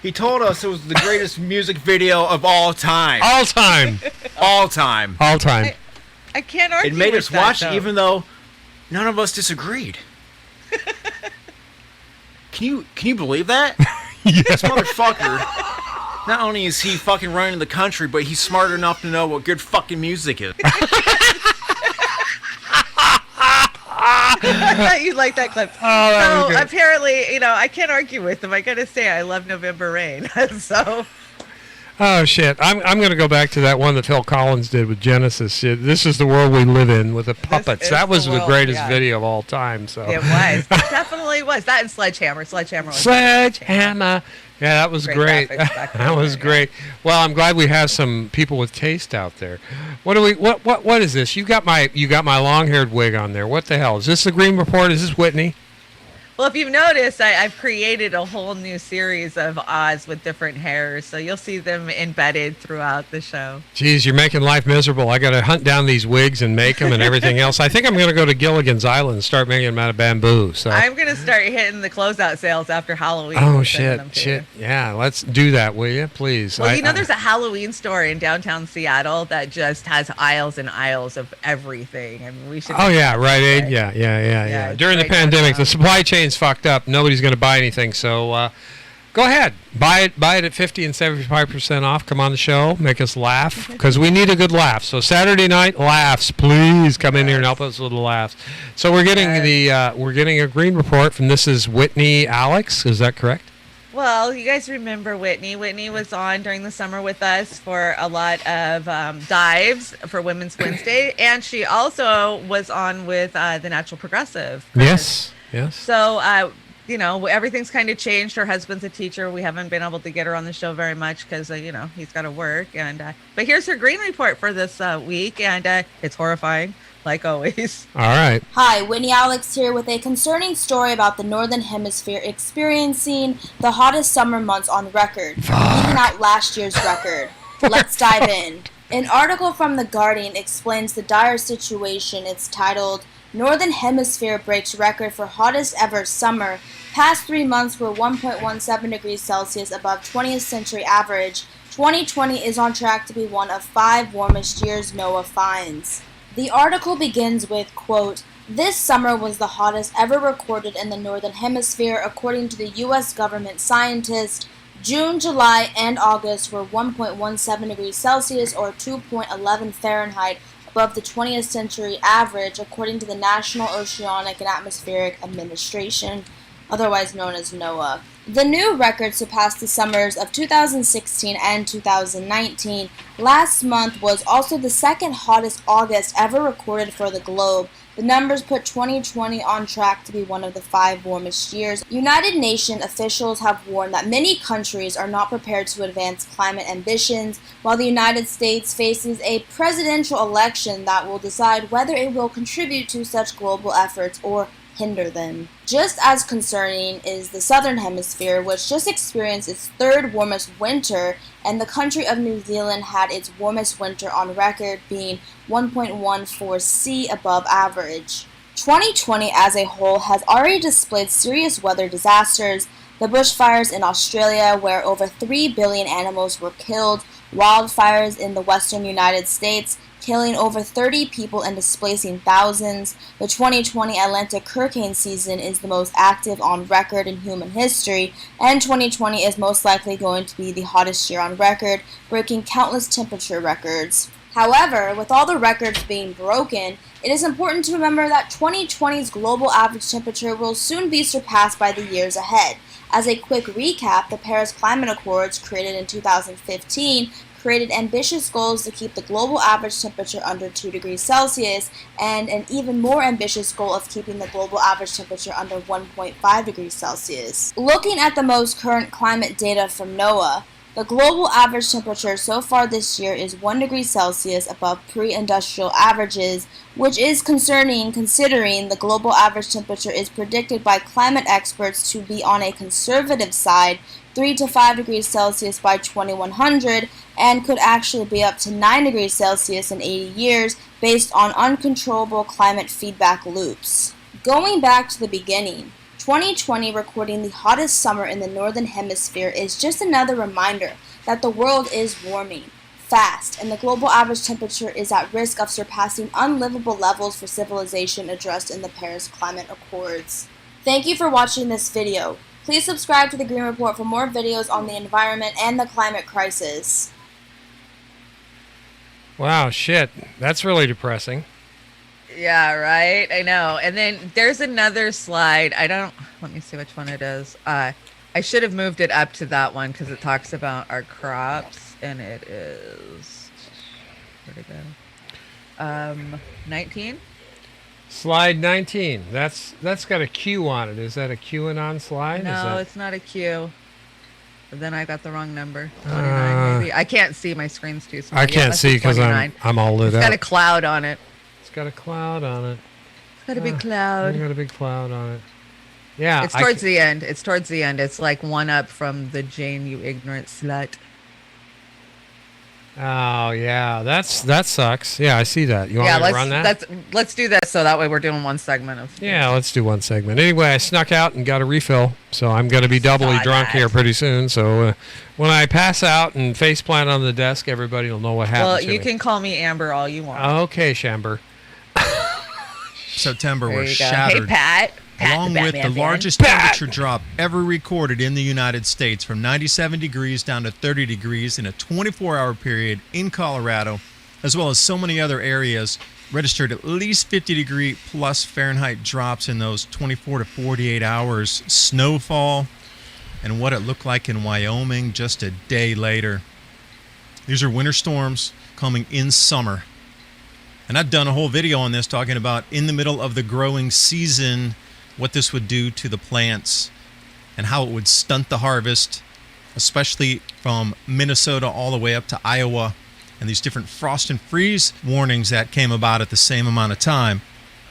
T: He told us it was the greatest music video of all time.
B: All time.
T: All time.
B: All time.
C: I can't argue.
T: It made
C: with
T: us
C: that,
T: watch
C: though.
T: it even though none of us disagreed. Can you believe that? This motherfucker, not only is he fucking running the country, but he's smart enough to know what good fucking music is.
C: I thought you'd like that clip.
B: that was good.
C: Apparently, I can't argue with them. I gotta say, I love November Rain. So.
B: Oh shit! I'm going to go back to that one that Phil Collins did with Genesis. This is the world we live in with the puppets. That was the greatest video of all time. So
C: it was. It definitely was. That and Sledgehammer. Sledgehammer.
B: Yeah, that was great. That was great. Well, I'm glad we have some people with taste out there. What is this? You got my long-haired wig on there. What the hell is this? The Green Report? Is this Whitney?
C: Well, if you've noticed, I've created a whole new series of Oz with different hairs, so you'll see them embedded throughout the show.
B: Geez, you're making life miserable. I got to hunt down these wigs and make them and everything else. I think I'm going to go to Gilligan's Island and start making them out of bamboo. So
C: I'm going to start hitting the closeout sales after Halloween.
B: Oh, shit. Yeah, let's do that, will you, please?
C: Well, there's a Halloween store in downtown Seattle that just has aisles and aisles of everything. I mean, we should.
B: Oh, yeah, Rite Aid. Yeah. During the pandemic, the supply chain's fucked up. Nobody's going to buy anything. So go ahead. Buy it at 50 and 75% off. Come on the show. Make us laugh because we need a good laugh. So Saturday night laughs. Please come in here and help us with the laughs. So we're getting we're getting a green report from this is Whitney Alex. Is that correct?
C: Well, you guys remember Whitney. Whitney was on during the summer with us for a lot of dives for Women's Wednesday. And she also was on with the Natural Progressive.
B: Yes.
C: So, everything's kind of changed. Her husband's a teacher. We haven't been able to get her on the show very much because, he's got to work. But here's her green report for this week. And it's horrifying, like always.
B: All right.
U: Hi, Whitney Alex here with a concerning story about the Northern Hemisphere experiencing the hottest summer months on record, beating out last year's record. Let's dive in. An article from The Guardian explains the dire situation. It's titled, Northern Hemisphere breaks record for hottest ever summer. Past 3 months were 1.17 degrees Celsius above 20th century average. 2020 is on track to be one of 5 warmest years, NOAA finds. The article begins with, quote, this summer was the hottest ever recorded in the Northern Hemisphere, according to the U.S. government scientist. June, July, and August were 1.17 degrees Celsius or 2.11 Fahrenheit above the 20th century average, according to the National Oceanic and Atmospheric Administration, otherwise known as NOAA. The new record surpassed the summers of 2016 and 2019. Last month was also the second hottest August ever recorded for the globe. The numbers put 2020 on track to be one of the 5 warmest years. United Nations officials have warned that many countries are not prepared to advance climate ambitions, while the United States faces a presidential election that will decide whether it will contribute to such global efforts or hinder them. Just as concerning is the Southern Hemisphere, which just experienced its 3rd warmest winter, and the country of New Zealand had its warmest winter on record, being 1.14 C above average. 2020 as a whole has already displayed serious weather disasters. The bushfires in Australia, where over 3 billion animals were killed, wildfires in the western United States, killing over 30 people and displacing thousands. The 2020 Atlantic hurricane season is the most active on record in human history, and 2020 is most likely going to be the hottest year on record, breaking countless temperature records. However, with all the records being broken, it is important to remember that 2020's global average temperature will soon be surpassed by the years ahead. As a quick recap, the Paris Climate Accords, created in 2015, created ambitious goals to keep the global average temperature under 2 degrees Celsius, and an even more ambitious goal of keeping the global average temperature under 1.5 degrees Celsius. Looking at the most current climate data from NOAA, the global average temperature so far this year is 1 degree Celsius above pre-industrial averages, which is concerning considering the global average temperature is predicted by climate experts to be on a conservative side, 3 to 5 degrees Celsius by 2100, and could actually be up to 9 degrees Celsius in 80 years based on uncontrollable climate feedback loops. Going back to the beginning, 2020 recording the hottest summer in the Northern Hemisphere is just another reminder that the world is warming fast, and the global average temperature is at risk of surpassing unlivable levels for civilization addressed in the Paris Climate Accords. Thank you for watching this video. Please subscribe to the Green Report for more videos on the environment and the climate crisis.
B: Wow, shit. That's really depressing.
C: Yeah, right? I know. And then there's another slide. Let me see which one it is. I should have moved it up to that one because it talks about our crops, and it is, where'd it go? 19?
B: Slide 19. That's got a Q on it. Is that a QAnon slide?
C: No, it's not a Q. But then I got the wrong number. 29 maybe. I can't see. My screen's too small.
B: I can't see because I'm all lit up.
C: It's got a cloud on it.
B: It's got a cloud on it.
C: It's got a big cloud.
B: It's got a big cloud on it. Yeah.
C: It's towards the end. It's towards the end. It's like one up from the Jane, you ignorant slut.
B: Oh yeah, that sucks. Yeah, I see that. You want me to run that?
C: Let's do this so that way we're doing one segment of.
B: Yeah, let's do one segment. Anyway, I snuck out and got a refill, so I'm going to be doubly drunk here pretty soon. So when I pass out and face plant on the desk, everybody will know what happened.
C: Well, you can call me Amber all you want.
B: Okay, Shamber.
A: September
C: There
A: was
C: you go.
A: shattered.
C: Hey, Pat.
A: Along
C: the
A: with
C: Batman
A: the
C: fan.
A: largest temperature drop ever recorded in the United States, from 97 degrees down to 30 degrees in a 24-hour period in Colorado, as well as so many other areas, registered at least 50 degree plus Fahrenheit drops in those 24 to 48 hours. Snowfall and what it looked like in Wyoming just a day later. These are winter storms coming in summer. And I've done a whole video on this talking about in the middle of the growing season, what this would do to the plants and how it would stunt the harvest, especially from Minnesota all the way up to Iowa, and these different frost and freeze warnings that came about at the same amount of time.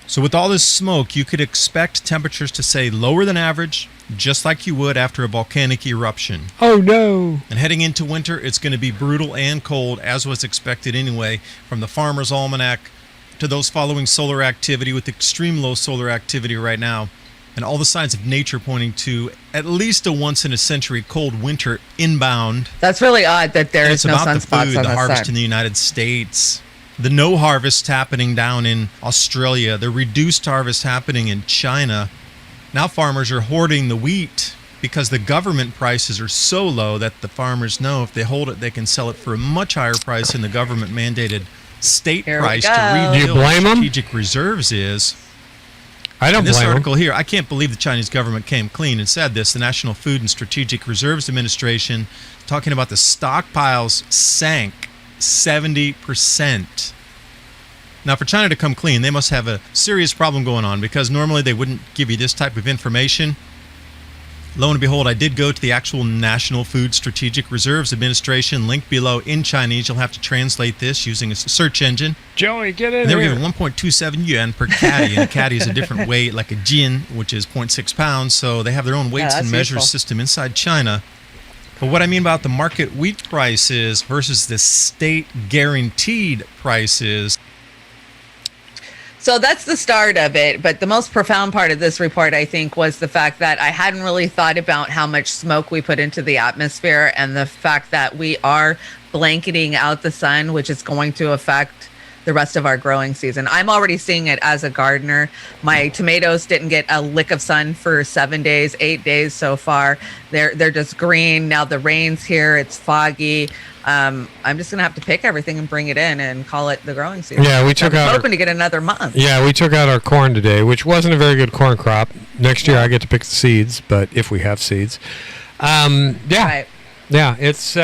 A: So with all this smoke, you could expect temperatures to stay lower than average, just like you would after a volcanic eruption.
B: Oh no.
A: And heading into winter, it's going to be brutal and cold, as was expected anyway, from the Farmer's Almanac to those following solar activity with extreme low solar activity right now, and all the signs of nature pointing to at least a once-in-a-century cold winter inbound.
C: That's really odd that there
A: And
C: is
A: it's
C: no
A: about the
C: sunspots
A: food,
C: on
A: the
C: the
A: harvest
C: sun.
A: in the United States. The no harvest happening down in Australia, the reduced harvest happening in China. Now farmers are hoarding the wheat because the government prices are so low that the farmers know if they hold it, they can sell it for a much higher price than the government mandated state
C: Here we
A: price
C: go.
A: to
B: Do you
A: rebuild
B: blame 'em?
A: strategic reserves is.
B: I don't
A: In this
B: blame 'em.
A: article here, I can't believe the Chinese government came clean and said this. The National Food and Strategic Reserves Administration talking about the stockpiles sank 70%. Now, for China to come clean, they must have a serious problem going on, because normally they wouldn't give you this type of information. Lo and behold, I did go to the actual National Food Strategic Reserves Administration, link below in Chinese. You'll have to translate this using a search engine.
B: Joey, get in
A: And they were
B: here.
A: given 1.27 yuan per caddy, and a caddy is a different weight, like a jin, which is 0.6 pounds. So they have their own weights
C: that's
A: and measures
C: useful.
A: system inside China. But what I mean about the market wheat prices versus the state guaranteed prices.
C: So that's the start of it. But the most profound part of this report, I think, was the fact that I hadn't really thought about how much smoke we put into the atmosphere, and the fact that we are blanketing out the sun, which is going to affect the rest of our growing season. I'm already seeing it as a gardener. My tomatoes didn't get a lick of sun for 7 days, 8 days so far. They're just green. Now the rain's here. It's foggy. I'm just gonna have to pick everything and bring it in and call it the growing season.
B: Yeah, we took out
C: I'm
B: our-
C: hoping to get another month.
B: Yeah, we took out our corn today, which wasn't a very good corn crop. Next year I get to pick the seeds, but if we have seeds. Yeah.
C: Right.
B: Yeah, it's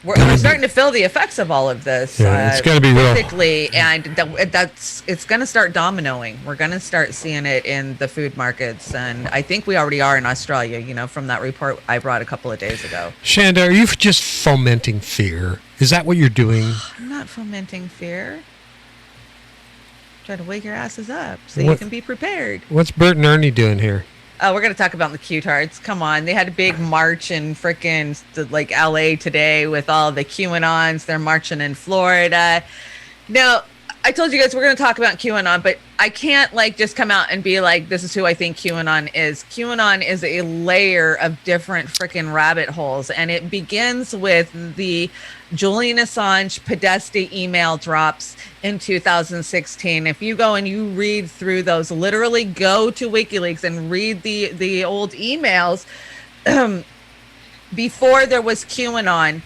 C: We're starting to feel the effects of all of this.
B: Yeah, it's gonna be real.
C: physically, and it's going to start dominoing. We're going to start seeing it in the food markets, and I think we already are in Australia. You know, from that report I brought a couple of days ago.
B: Shanda, are you just fomenting fear? Is that what you're doing?
C: I'm not fomenting fear. Try to wake your asses up so you
B: What-
C: can be prepared.
B: What's Bert and Ernie doing here?
C: Oh, we're going to talk about the Q-tards. Come on. They had a big march in frickin' like LA today with all the QAnons. They're marching in Florida. Now, I told you guys we're going to talk about QAnon, but I can't like just come out and be like, this is who I think QAnon is. QAnon is a layer of different frickin' rabbit holes, and it begins with the Julian Assange Podesta email drops in 2016. If you go and you read through those, literally go to WikiLeaks and read the old emails. Before there was QAnon,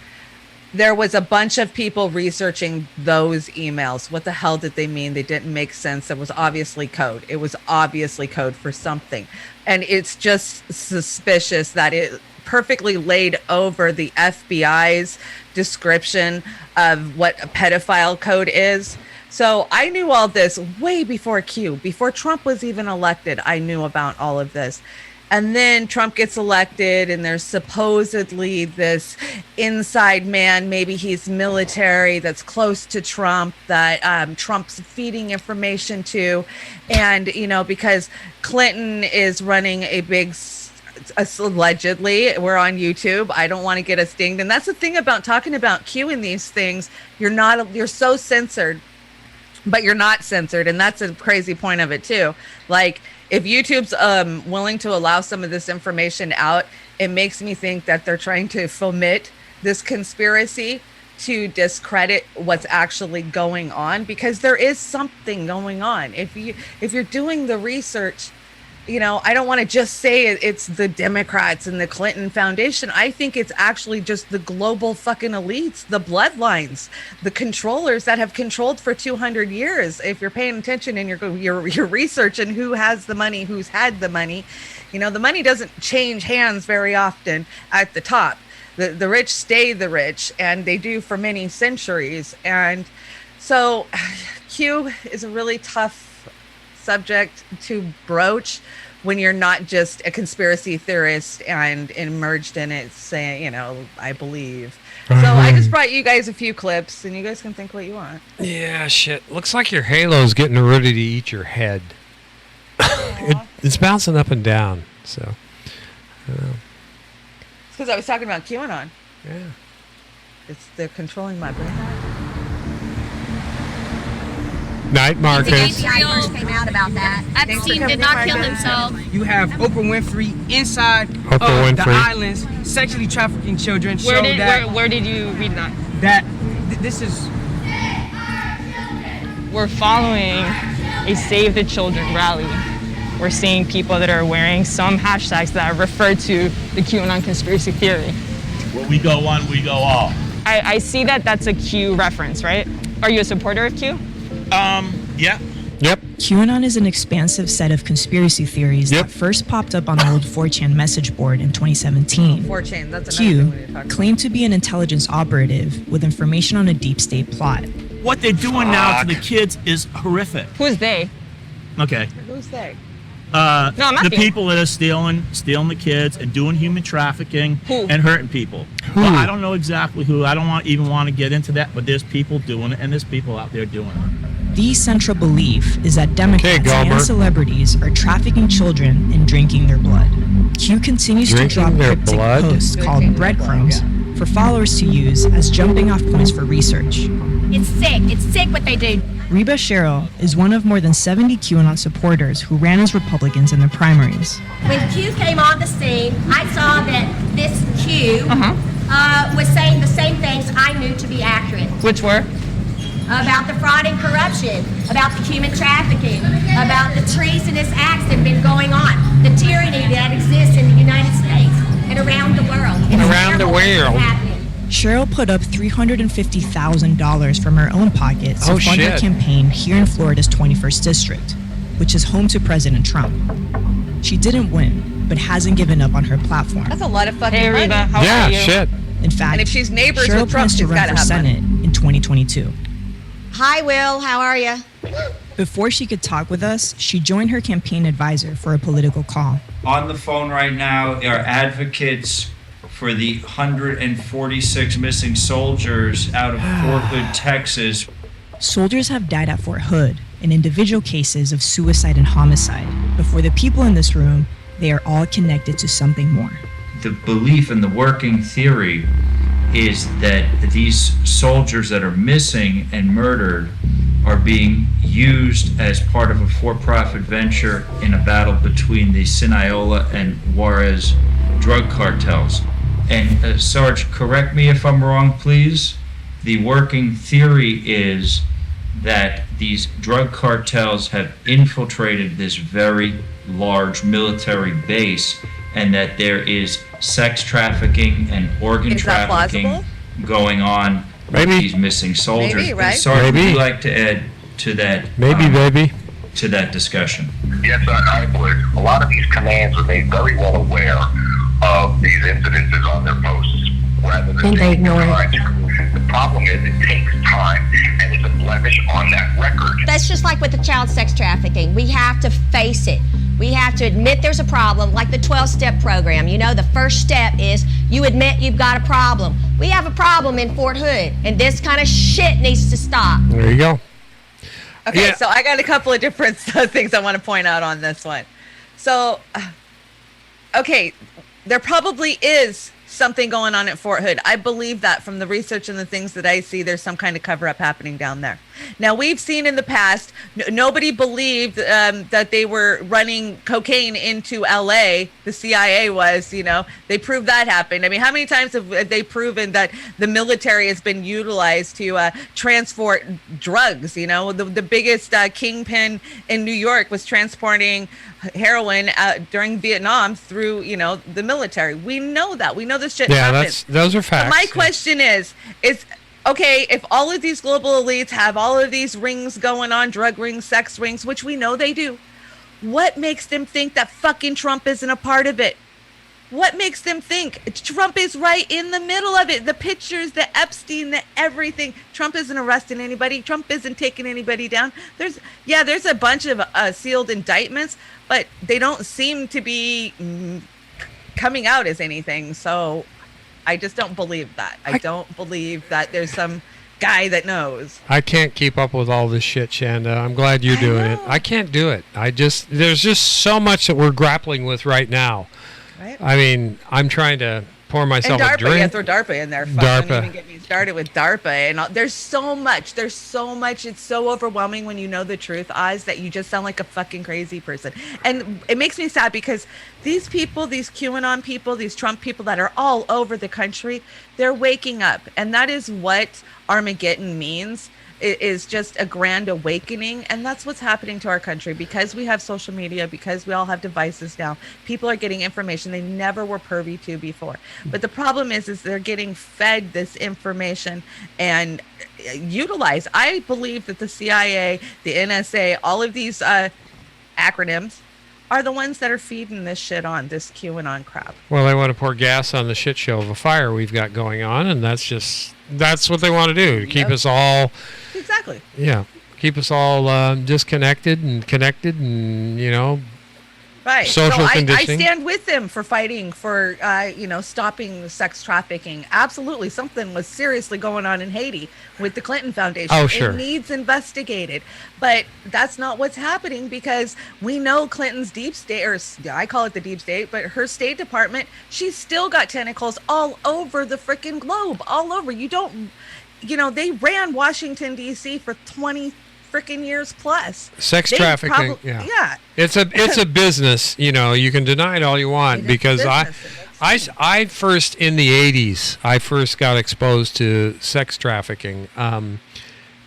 C: there was a bunch of people researching those emails. What the hell did they mean? They didn't make sense. There was obviously code. It was obviously code for something. And it's just suspicious that it perfectly laid over the FBI's description of what a pedophile code is. So I knew all this way before Q, before Trump was even elected. I knew about all of this. And then Trump gets elected, and there's supposedly this inside man, maybe he's military, that's close to Trump, that Trump's feeding information to. And, you know, because Clinton is running a big, allegedly, we're on YouTube. I don't want to get us dinged. And that's the thing about talking about Q in these things. You're so censored, but you're not censored. And that's a crazy point of it, too. Like, if YouTube's willing to allow some of this information out, it makes me think that they're trying to foment this conspiracy to discredit what's actually going on, because there is something going on. If you're doing the research, you know, I don't want to just say it's the Democrats and the Clinton Foundation. I think it's actually just the global fucking elites, the bloodlines, the controllers that have controlled for 200 years. If you're paying attention and you're researching who has the money, who's had the money, you know, the money doesn't change hands very often at the top. The rich stay the rich, and they do for many centuries. And so Q is a really tough subject to broach when you're not just a conspiracy theorist and immersed in it saying, you know, I believe. So I just brought you guys a few clips, and you guys can think what you want.
B: Yeah, shit. Looks like your halo's getting ready to eat your head. It's bouncing up and down, so.
C: It's because I was talking about QAnon.
B: Yeah.
C: They're controlling my brain.
B: Night, Marcus.
E: first came out about that. Epstein did not kill himself.
V: You have Oprah Winfrey inside
B: Oprah
V: the
B: Winfrey.
V: islands, sexually trafficking children.
E: Where did you read that?
V: This is.
E: We're following a Save the Children rally. We're seeing people that are wearing some hashtags that refer to the QAnon conspiracy theory.
W: Where we go one, we go all.
E: I see that that's a Q reference, right? Are you a supporter of Q?
W: Yeah.
B: Yep.
X: QAnon is an expansive set of conspiracy theories that first popped up on the old 4chan message board in 2017.
C: 4chan, that's another thing we need to talk about.
X: Claimed to be an intelligence operative with information on a deep state plot.
W: What they're doing now to the kids is horrific.
E: Who's they?
W: Okay.
C: Who's they?
E: I'm
W: the
E: asking.
W: people that are stealing the kids and doing human trafficking and hurting people.
B: Who?
W: Well, I don't know exactly who. I don't even want to get into that, but there's people doing it, and there's people out there doing it.
X: The central belief is that Democrats
B: Gomer.
X: and celebrities are trafficking children and drinking their blood. Q continues to
B: Drinking
X: drop
B: their
X: cryptic
B: blood?
X: posts called breadcrumbs for followers to use as jumping off points for research.
E: It's sick. It's sick what they do.
X: Reba Cheryl is one of more than 70 QAnon supporters who ran as Republicans in the primaries.
E: When Q came on the scene, I saw that this Q was saying the same things I knew to be accurate. Which were? About the fraud and corruption, about the human trafficking, about the treasonous acts that have been going on, the tyranny that exists in the United States and around the world. It's
B: Around the
E: terrible what's
B: world.
E: happening.
X: Cheryl put up $350,000 from her own pocket to fund her
B: shit.
X: campaign here in Florida's 21st District, which is home to President Trump. She didn't win, but hasn't given up on her platform.
C: That's a lot of fucking
E: Hey,
C: money.
E: Reba, how
B: Yeah,
E: are you?
B: shit.
X: In fact,
C: And if she's neighbors
X: Cheryl
C: with Trump,
X: plans to
C: she's
X: run
C: gotta
X: for
C: have money.
X: Senate in 2022.
E: Hi, Will. How are you?
X: Before she could talk with us, she joined her campaign advisor for a political call.
Y: On the phone right now are advocates for the 146 missing soldiers out of Fort Hood, Texas.
X: Soldiers have died at Fort Hood in individual cases of suicide and homicide, but for the people in this room, they are all connected to something more.
Y: The belief and the working theory is that these soldiers that are missing and murdered are being used as part of a for-profit venture in a battle between the Sinaloa and Juarez drug cartels. And Sarge, correct me if I'm wrong, please. The working theory is that these drug cartels have infiltrated this very large military base, and that there is sex trafficking and organ
C: Is that
Y: trafficking
C: plausible?
Y: going on with these missing soldiers.
C: Maybe, right?
Y: Sarge, would
B: Maybe.
Y: you like to add to that?
B: Maybe, baby.
Y: To that discussion.
Z: Yes, I would. A lot of these commands are made very well aware of these incidences on their posts, rather than
E: And they
Z: taking the
E: ignore it.
Z: time to problem is it takes time, and it's a blemish on that record.
E: That's just like with the child sex trafficking. We have to face it. We have to admit there's a problem, like the 12-step program. You know, the first step is you admit you've got a problem. We have a problem in Fort Hood, and this kind of shit needs to stop.
B: There you go.
C: Okay, so I got a couple of different things I want to point out on this one. So, okay, there probably is something going on at Fort Hood. I believe that from the research and the things that I see, there's some kind of cover-up happening down there. Now, we've seen in the past, nobody believed that they were running cocaine into LA. The CIA was, you know, they proved that happened. I mean, how many times have they proven that the military has been utilized to transport drugs? You know, the biggest kingpin in New York was transporting heroin during Vietnam through, you know, the military. We know that. We know this shit happens.
B: Those are facts.
C: But my question is okay, if all of these global elites have all of these rings going on, drug rings, sex rings, which we know they do, what makes them think that fucking Trump isn't a part of it? What makes them think Trump is right in the middle of it? The pictures, the Epstein, the everything. Trump isn't arresting anybody. Trump isn't taking anybody down. There's a bunch of sealed indictments, but they don't seem to be coming out as anything. So I just don't believe that. I don't believe that there's some guy that knows.
B: I can't keep up with all this shit, Chanda. I'm glad you're doing it. I can't do it. There's just so much that we're grappling with right now.
C: Right.
B: I mean, I'm trying to pour myself
C: and DARPA,
B: a drink.
C: yeah, throw DARPA in there. Fuck, don't even get me started with DARPA. And there's so much. It's so overwhelming when you know the truth, Oz, that you just sound like a fucking crazy person. And it makes me sad because these people, these QAnon people, these Trump people that are all over the country, they're waking up. And that is what Armageddon means. It is just a grand awakening, and that's what's happening to our country because we have social media, because we all have devices now. People are getting information they never were privy to before. But the problem is they're getting fed this information and utilized. I believe that the CIA, the NSA, all of these acronyms are the ones that are feeding this shit on, this QAnon crap.
B: Well, they want to pour gas on the shit show of a fire we've got going on, and that's what they want to do, to keep us all...
C: Exactly.
B: Yeah, keep us all disconnected and connected and, you know,
C: right.
B: social
C: I
B: conditioning.
C: stand with them for fighting for, stopping sex trafficking. Absolutely. Something was seriously going on in Haiti with the Clinton Foundation.
B: Oh, sure.
C: It needs investigated. But that's not what's happening because we know Clinton's deep state, or I call it the deep state, but her State Department, she's still got tentacles all over the freaking globe, all over. They ran Washington, D.C. for 20 freaking years plus.
B: Sex trafficking,
C: yeah.
B: It's a business, you can deny it all you want, because I first, in the 80s, I first got exposed to sex trafficking.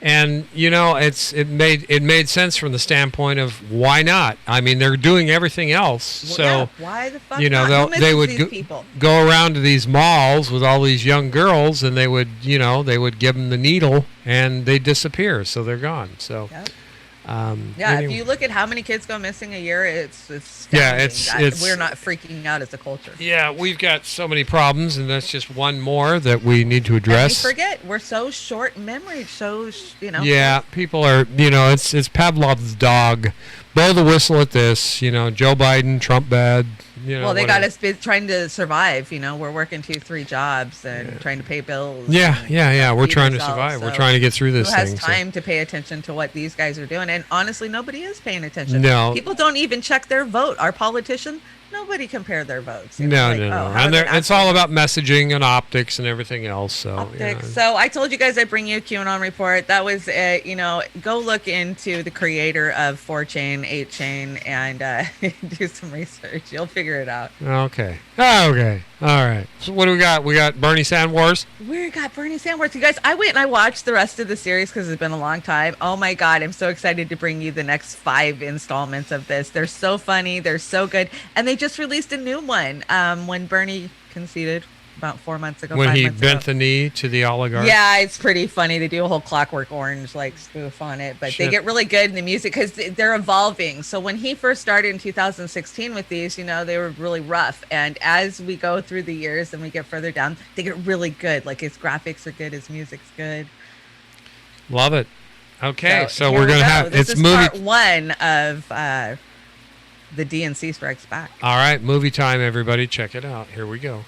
B: And it made sense from the standpoint of why not? I mean, they're doing everything else,
C: why the fuck not?
B: they would go around to these malls with all these young girls, and they would give them the needle, and they disappear, so they're gone. So.
C: Yep.
B: Anyway.
C: If you look at how many kids go missing a year, it's we're not freaking out as a culture.
B: Yeah, we've got so many problems, and that's just one more that we need to address.
C: And we forget we're so short memory,
B: Yeah, people are. It's Pavlov's dog. Blow the whistle at this. Joe Biden, Trump bad.
C: Well, they got us trying to survive. We're working 2-3 jobs and trying to pay bills.
B: Yeah. We're trying to survive. We're trying to get through this thing.
C: Who has time to pay attention to what these guys are doing? And honestly, nobody is paying attention.
B: No.
C: People don't even check their vote. Our politician, nobody compare their votes.
B: No. And it's all about messaging and optics and everything else. So.
C: Optics. So I told you guys I'd bring you a QAnon report. That was, go look into the creator of 4chan, 8chan, and do some research. You'll figure it out.
B: Okay. All right. So what do we got? We got Bernie Sanders.
C: We got Bernie Sanders. You guys, I went and I watched the rest of the series because it's been a long time. Oh my God, I'm so excited to bring you the next 5 installments of this. They're so funny. They're so good. And they just released a new one when Bernie conceded about 4 months ago.
B: When
C: 5
B: he
C: months
B: bent
C: ago.
B: the knee to the oligarch.
C: Yeah, it's pretty funny. They do a whole Clockwork Orange like spoof on it, but they
B: Shit.
C: get really good in the music because they're evolving. So when he first started in 2016 with these, they were really rough. And as we go through the years and we get further down, they get really good. Like his graphics are good, his music's good.
B: Love it. Okay, so
C: here
B: we're
C: we
B: gonna
C: go.
B: have
C: This
B: it's
C: is
B: movie.
C: part one of the DNC Strikes Back.
B: All right, movie time, everybody. Check it out. Here we go.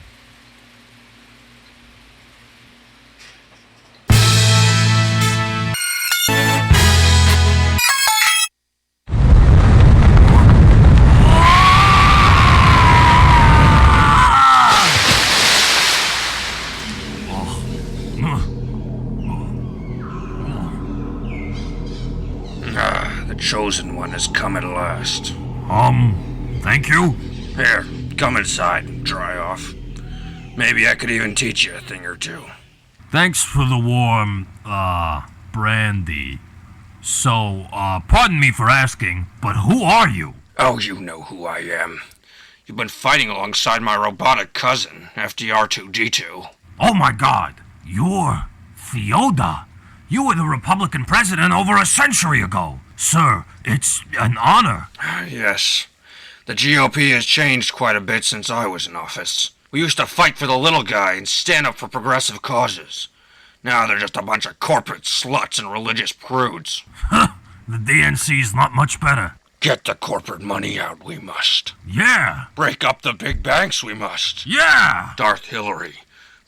D: The chosen one has come at last.
F: Thank you.
D: Here, come inside and dry off. Maybe I could even teach you a thing or two.
F: Thanks for the warm, brandy. So, pardon me for asking, but who are you?
D: Oh, you know who I am. You've been fighting alongside my robotic cousin, FDR2D2.
F: Oh my god, you're Theoda. You were the Republican president over a century ago. Sir, it's an honor.
D: Yes. The GOP has changed quite a bit since I was in office. We used to fight for the little guy and stand up for progressive causes. Now they're just a bunch of corporate sluts and religious prudes.
F: The DNC's not much better.
D: Get the corporate money out, we must.
F: Yeah.
D: Break up the big banks, we must.
F: Yeah.
D: Darth Hillary.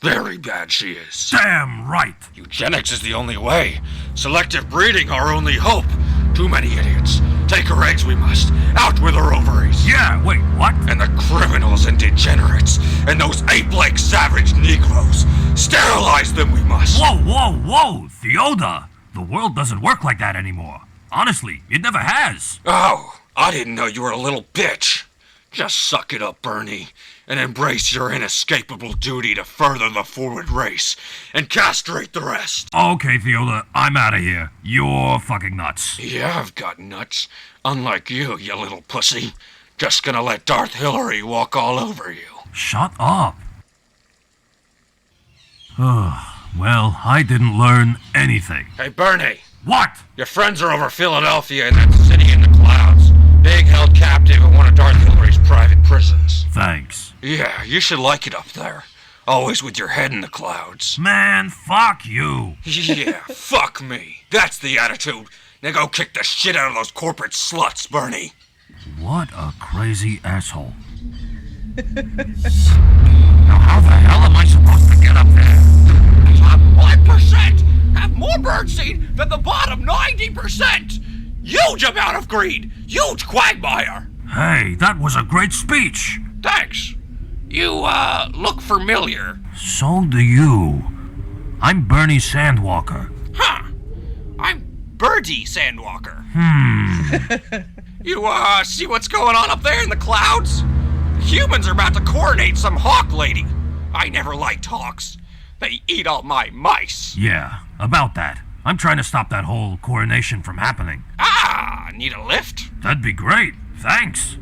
D: Very bad she is.
F: Damn right.
D: Eugenics is the only way. Selective breeding our only hope. Too many idiots. Take her eggs, we must. Out with her ovaries.
F: Yeah, wait, what?
D: And the criminals and degenerates. And those ape-like savage Negroes. Sterilize them, we must.
F: Whoa, Theoda. The world doesn't work like that anymore. Honestly, it never has.
D: Oh, I didn't know you were a little bitch. Just suck it up, Bernie, and embrace your inescapable duty to further the forward race and castrate the rest.
F: Okay, Theoda, I'm out of here. You're fucking nuts.
D: Yeah, I've got nuts. Unlike you, you little pussy. Just gonna let Darth Hillary walk all over you.
F: Shut up. Well, I didn't learn anything.
D: Hey, Bernie.
F: What?
D: Your friends are over Philadelphia in that city in the clouds. Big held captive in one of Darth Hillary's private prisons.
F: Thanks.
D: Yeah, you should like it up there. Always with your head in the clouds.
F: Man, fuck you.
D: Yeah, fuck me. That's the attitude. Now go kick the shit out of those corporate sluts, Bernie.
F: What a crazy asshole. Now how the hell am I supposed to get up there?
D: Top 1% have more birdseed than the bottom 90%. Huge amount of greed. Huge quagmire.
F: Hey, that was a great speech.
D: Thanks. You, look familiar.
F: So do you. I'm Bernie Sandwalker.
D: Huh. I'm Birdie Sandwalker. You, see what's going on up there in the clouds? The humans are about to coronate some hawk lady. I never liked hawks. They eat all my mice.
F: Yeah, about that. I'm trying to stop that whole coronation from happening.
D: Ah, need a lift?
F: That'd be great. Thanks.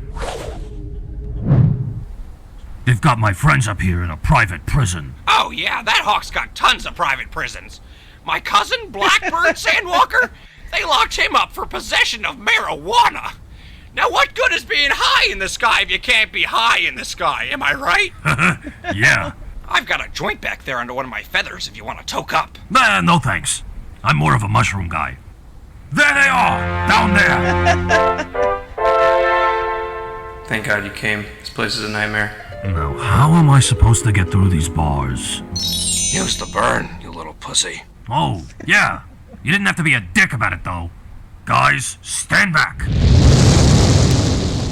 F: They've got my friends up here in a private prison.
D: Oh, yeah, that hawk's got tons of private prisons. My cousin, Blackbird Sandwalker, they locked him up for possession of marijuana. Now, what good is being high in the sky if you can't be high in the sky? Am I right?
F: Yeah.
D: I've got a joint back there under one of my feathers if you want to toke up.
F: Nah, no thanks. I'm more of a mushroom guy. There they are! Down there!
G: Thank God you came. This place is a nightmare.
F: Now, how am I supposed to get through these bars?
D: Use the burn, you little pussy.
F: Oh, yeah. You didn't have to be a dick about it, though. Guys, stand back.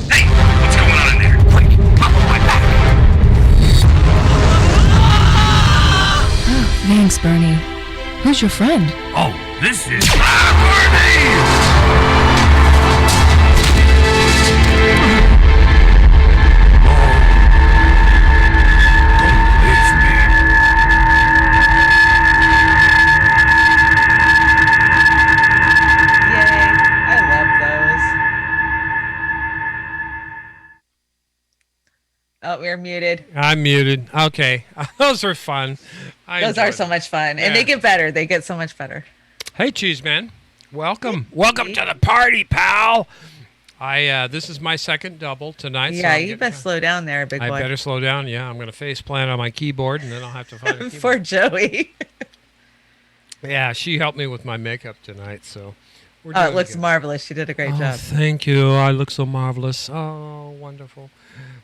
D: Hey, what's going on in there? Quick, pop on my back.
H: Thanks, Bernie. Who's your friend?
F: Oh, this is Bernie!
C: Oh, we're muted.
B: I'm muted. Okay. Those are fun.
C: Those are so much fun. And they get better. They get so much better.
B: Hey, Cheese Man. Welcome. Welcome to the party, pal. This is my second double tonight.
C: Yeah,
B: so
C: you better slow down there, big boy.
B: I better slow down. Yeah, I'm going to face plant on my keyboard, and then I'll have to find a keyboard.
C: For Joey.
B: Yeah, she helped me with my makeup tonight, so we're
C: it looks marvelous. She did a great job.
B: Thank you. I look so marvelous. Oh, wonderful.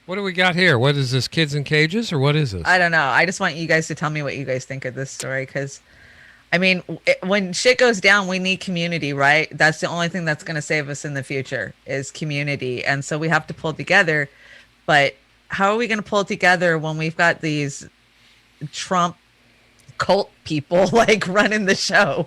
B: What do we got here? What is this, Kids in Cages, or what is this?
C: I don't know. I just want you guys to tell me what you guys think of this story, because, I mean, when shit goes down, we need community, right? That's the only thing that's going to save us in the future is community. And so we have to pull together. But how are we going to pull together when we've got these Trump cult people like running the show?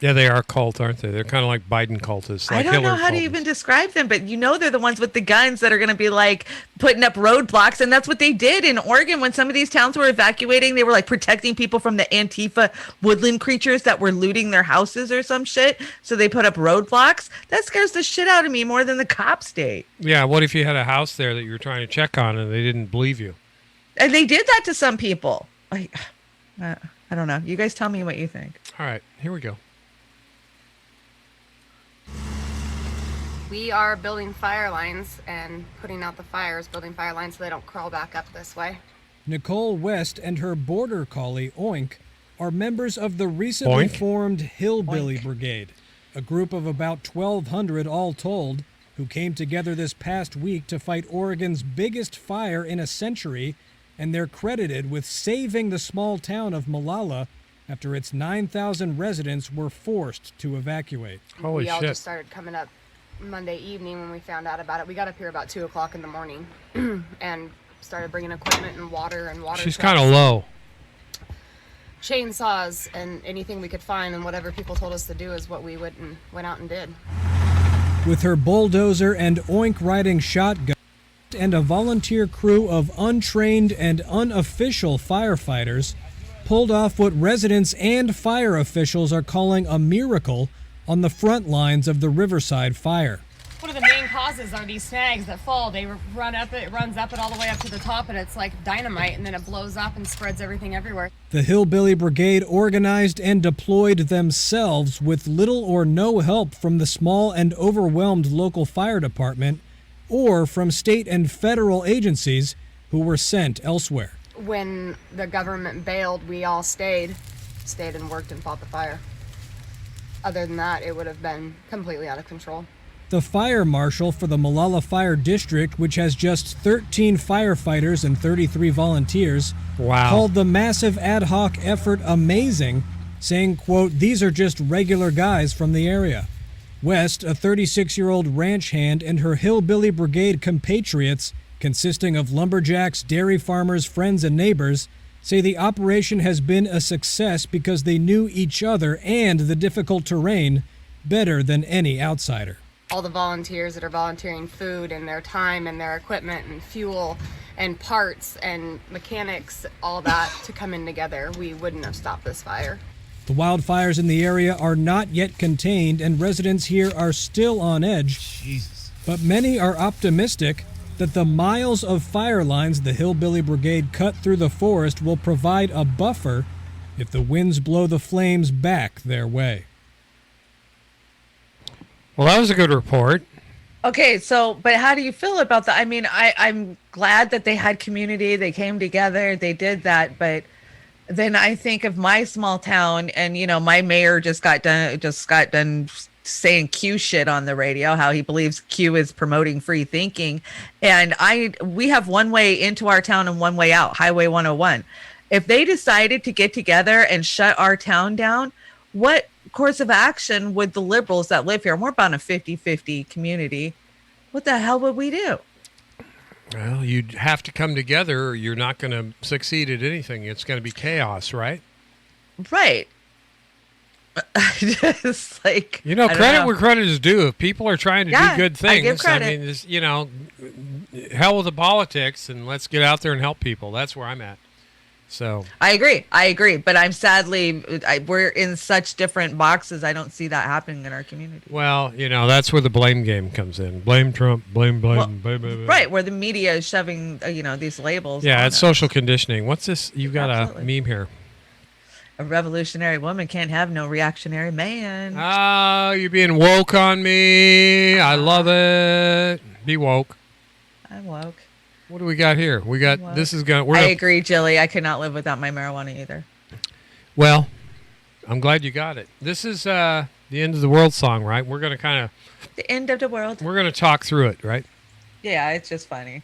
B: Yeah, they are cult, aren't they? They're kind of like Biden cultists. Like
C: I don't know how to even describe them, but they're the ones with the guns that are going to be like putting up roadblocks. And that's what they did in Oregon when some of these towns were evacuating. They were like protecting people from the Antifa woodland creatures that were looting their houses or some shit. So they put up roadblocks. That scares the shit out of me more than the cops did.
B: Yeah, what if you had a house there that you were trying to check on and they didn't believe you?
C: And they did that to some people. I don't know. You guys tell me what you think.
B: All right, here we go.
I: We are building fire lines and putting out the fires, building fire lines so they don't crawl back up this way.
J: Nicole West and her border collie, Oink, are members of the recently formed Hillbilly Brigade, a group of about 1,200 all told, who came together this past week to fight Oregon's biggest fire in a century, and they're credited with saving the small town of Molalla after its 9,000 residents were forced to evacuate.
I: We all just started coming up Monday evening when we found out about it. We got up here about 2 o'clock in the morning and started bringing equipment and water
B: She's kind of low.
I: Chainsaws and anything we could find, and whatever people told us to do is what we went out and did.
J: With her bulldozer and Oink riding shotgun and a volunteer crew of untrained and unofficial firefighters, pulled off what residents and fire officials are calling a miracle on the front lines of the Riverside fire.
I: One of the main causes are these snags that fall. They run up it, runs up it all the way up to the top, and it's like dynamite, and then it blows up and spreads everything everywhere.
J: The Hillbilly Brigade organized and deployed themselves with little or no help from the small and overwhelmed local fire department or from state and federal agencies who were sent elsewhere.
I: When the government bailed, we all stayed and worked and fought the fire. Other than that, it would have been completely out of control.
J: The fire marshal for the Molalla Fire District, which has just 13 firefighters and 33 volunteers, called the massive ad hoc effort amazing, saying, quote, "These are just regular guys from the area." West, a 36-year-old ranch hand, and her Hillbilly Brigade compatriots, consisting of lumberjacks, dairy farmers, friends, and neighbors, say the operation has been a success because they knew each other and the difficult terrain better than any outsider.
I: All the volunteers that are volunteering food and their time and their equipment and fuel and parts and mechanics, all that to come in together, we wouldn't have stopped this fire.
J: The wildfires in the area are not yet contained, and residents here are still on edge. Jesus. But many are optimistic that the miles of fire lines the Hillbilly Brigade cut through the forest will provide a buffer if the winds blow the flames back their way.
B: Well, that was a good report.
C: Okay, but how do you feel about that? I mean, I'm glad that they had community, they came together, they did that, but then I think of my small town, and my mayor just got done saying Q shit on the radio, how he believes Q is promoting free thinking, and we have one way into our town and one way out, Highway 101. If they decided to get together and shut our town down, what course of action would the liberals that live here, and we're about a 50-50 community, what the hell would we do?
B: Well, you'd have to come together or you're not going to succeed at anything. It's going to be chaos, right?
C: Right. Just like,
B: credit where credit is due. If people are trying to do good things,
C: I give credit.
B: Hell with the politics, and let's get out there and help people. That's where I'm at. So
C: I agree. But I'm sadly, we're in such different boxes. I don't see that happening in our community.
B: Well, that's where the blame game comes in. Blame Trump, blame, blame.
C: Right, where the media is shoving, these labels.
B: Yeah,
C: on
B: it's
C: us.
B: social conditioning. What's this? You've got
C: Absolutely.
B: a meme here.
C: A revolutionary woman can't have no reactionary man.
B: Oh, you're being woke on me. I love it. Be woke.
C: I'm woke.
B: What do we got here? We got this is going.
C: I agree, Jilly. I could not live without my marijuana either.
B: Well, I'm glad you got it. This is the end of the world song, right? We're going to kind of
C: the end of the world.
B: We're going to talk through it, right?
C: Yeah, it's just funny.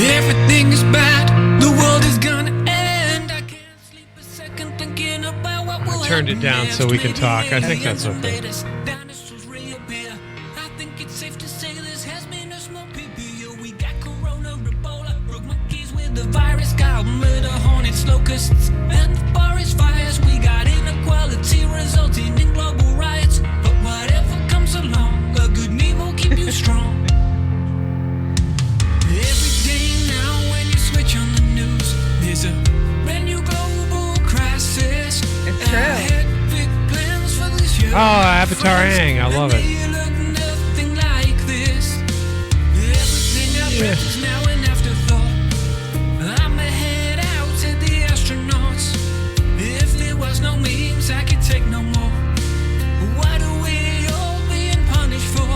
K: Everything is bad. The world is gonna end. I can't sleep a second thinking about what will
B: I turned it down so we can talk. I think that's okay.
K: The virus got murder, hornets, locusts, and forest fires. We got inequality resulting in global riots. But whatever comes along, a good meme will keep you strong. Every day now when you switch on the news, there's a brand new global crisis.
C: It's true.
B: Oh, Avatar Aang. I love it.
K: Nothing like this. Everything I've read is now an afterthought. I'ma head out to the astronauts. If there was no memes, I could take no more. What are we all being punished for?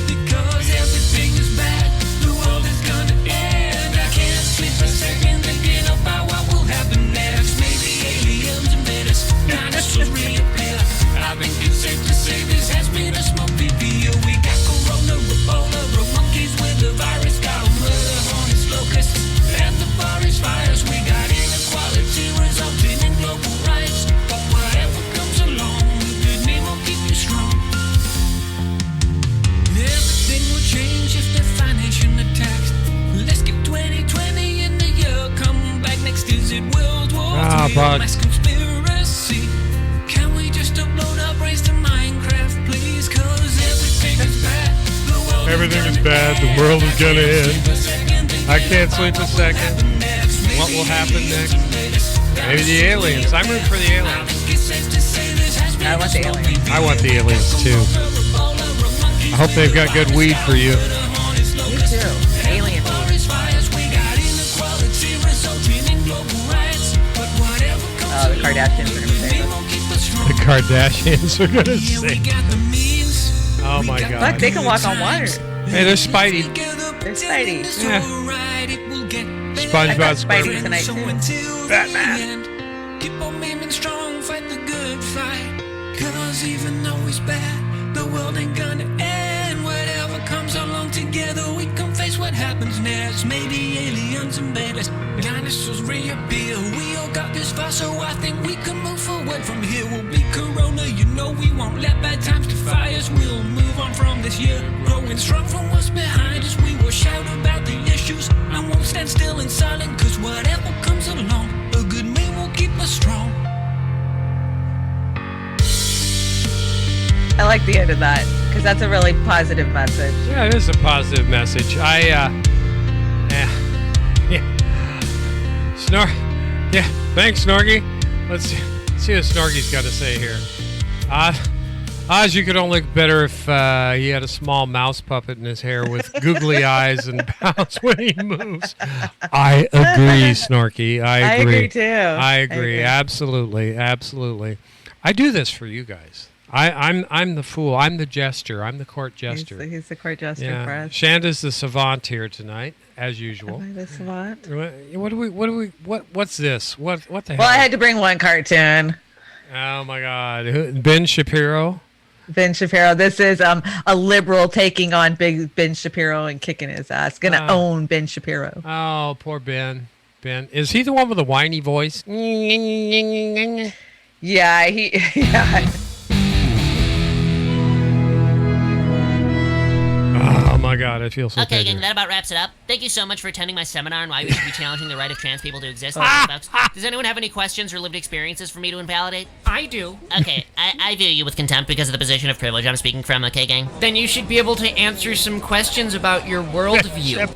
K: Because everything is bad. The world is gonna end. I can't sleep a second thinking about what will happen next. Maybe aliens invade us, dinosaurs reappear. I think it's safe to say this has been a smoky year. We got corona, Ebola, monkeys with the virus, got murder, hornets, locusts, and the forest fires. We got inequality resulting in global riots. But whatever comes along, the good name will keep you strong. Everything will change if they're financial attacks. Let's get 2020 in the year. Come back next, is it World War III? Mass conspiracy. Can we just upload our brains to Minecraft, please? Cause everything is bad.
B: Everything is bad. The world is gonna end. I can't sleep a second. What will happen next? Maybe the aliens. I'm rooting for the aliens.
C: I want the aliens.
B: I want the aliens too. I hope they've got good weed for you.
C: Me too. Alien weed. The Kardashians are gonna save us.
B: The Kardashians are gonna save us. Oh my God.
C: Look, they can walk on water.
B: Hey, there's Spidey.
C: There's Spidey.
B: Yeah.
C: I got
B: SpongeBob's
C: Spidey tonight too.
K: Batman. Keep on aiming strong, fight the good fight. Cause even though it's bad, the world ain't gonna end. Whatever comes along together, we can face what happens next. Maybe aliens invade us, dinosaurs reappear. We all got this far, so I think we can move forward from here. We'll be Corona, we won't let bad times defy us. We'll move on from this year, growing strong from what's behind us. We will shout about the issues and won't stand still and silent. Cause whatever comes along, a good meme will keep us strong.
C: I like the end of that because that's a really positive message.
B: Yeah, it is a positive message. Thanks, Snorgy. Let's see what Snorgy's got to say here. Oz, you could only look better if he had a small mouse puppet in his hair with googly eyes and bounce when he moves. I agree, Snorky. I agree.
C: I agree too.
B: I agree. Absolutely. I do this for you guys. I'm the fool. I'm the jester. I'm the court jester.
C: He's the court jester for us.
B: Shanda's the savant here tonight, as usual.
C: Am I the savant?
B: What's this? What the hell?
C: Well, I had to bring one cartoon.
B: Oh my God. Ben Shapiro.
C: Ben Shapiro. This is a liberal taking on big Ben Shapiro and kicking his ass. Gonna own Ben Shapiro.
B: Oh, poor Ben. Ben. Is he the one with the whiny voice?
C: Yeah, yeah.
B: Oh my God, I feel so
L: Okay,
B: bad.
L: gang, that about wraps it up. Thank you so much for attending my seminar on why we should be challenging the right of trans people to exist. Folks. Does anyone have any questions or lived experiences for me to invalidate?
V: I do.
L: Okay, I view you with contempt because of the position of privilege I'm speaking from, okay, gang?
V: Then you should be able to answer some questions about your worldview.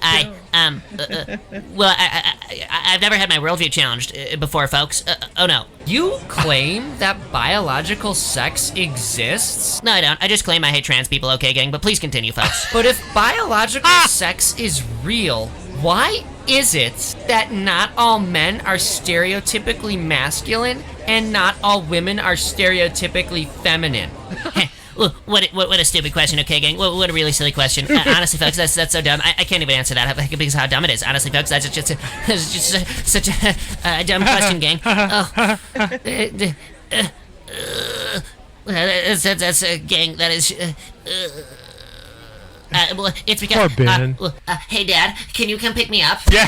L: Well, I've never had my worldview challenged before, folks. Oh no.
M: You claim that biological sex exists?
L: No, I don't. I just claim I hate trans people, okay, gang? But please continue, folks.
M: But if biological sex is real, why is it that not all men are stereotypically masculine and not all women are stereotypically feminine?
L: What a stupid question, okay, gang? What a really silly question. Honestly, folks, that's so dumb. I can't even answer that because of how dumb it is. Honestly, folks, that's just such a dumb question, gang. That's a gang. That is. Well, it's because.
B: Poor Ben.
L: Hey, Dad, can you come pick me up?
B: Yeah.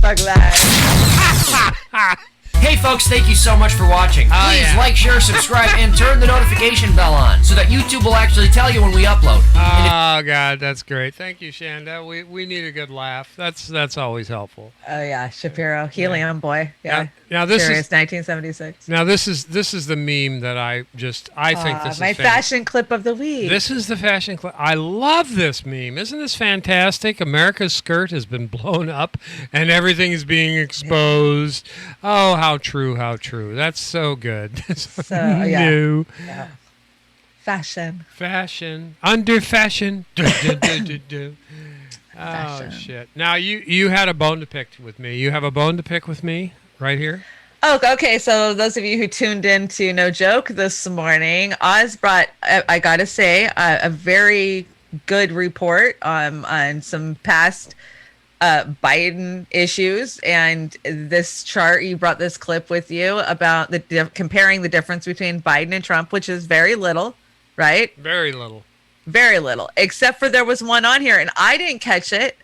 C: Fuck that.
M: Hey folks, thank you so much for watching. Please like, share, subscribe, and turn the notification bell on so that YouTube will actually tell you when we upload.
B: Oh God, that's great. Thank you, Shanda. We need a good laugh. That's always helpful.
C: Oh yeah, Shapiro, Helium Boy. Yeah.
B: Now this
C: Curious,
B: is
C: 1976.
B: Now this is the meme that I think this is
C: my fashion clip of the week.
B: This is the fashion clip. I love this meme. Isn't this fantastic? America's skirt has been blown up and everything is being exposed. Oh, how true, how true. That's so good.
C: So yeah.
B: New.
C: Yeah. Fashion.
B: Under fashion. Oh shit. Now you had a bone to pick with me. You have a bone to pick with me right here.
C: Oh, okay. So those of you who tuned in to No Joke this morning, Oz brought, I gotta say, a very good report on some past Biden issues, and this chart, you brought this clip with you about comparing the difference between Biden and Trump, which is very little, right?
B: Very little.
C: Very little, except for there was one on here, and I didn't catch it.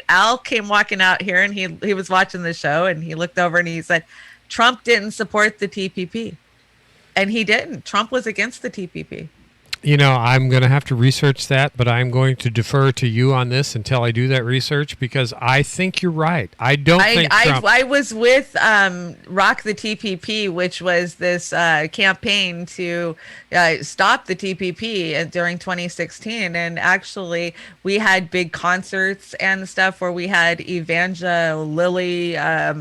C: Al came walking out here, and he was watching the show, and he looked over and he said, Trump didn't support the TPP. And he didn't. Trump was against the TPP.
B: You know, I'm going to have to research that, but I'm going to defer to you on this until I do that research because I think you're right. I
C: was with Rock the TPP, which was this campaign to stop the TPP during 2016. And actually, we had big concerts and stuff where we had Evangel Lilly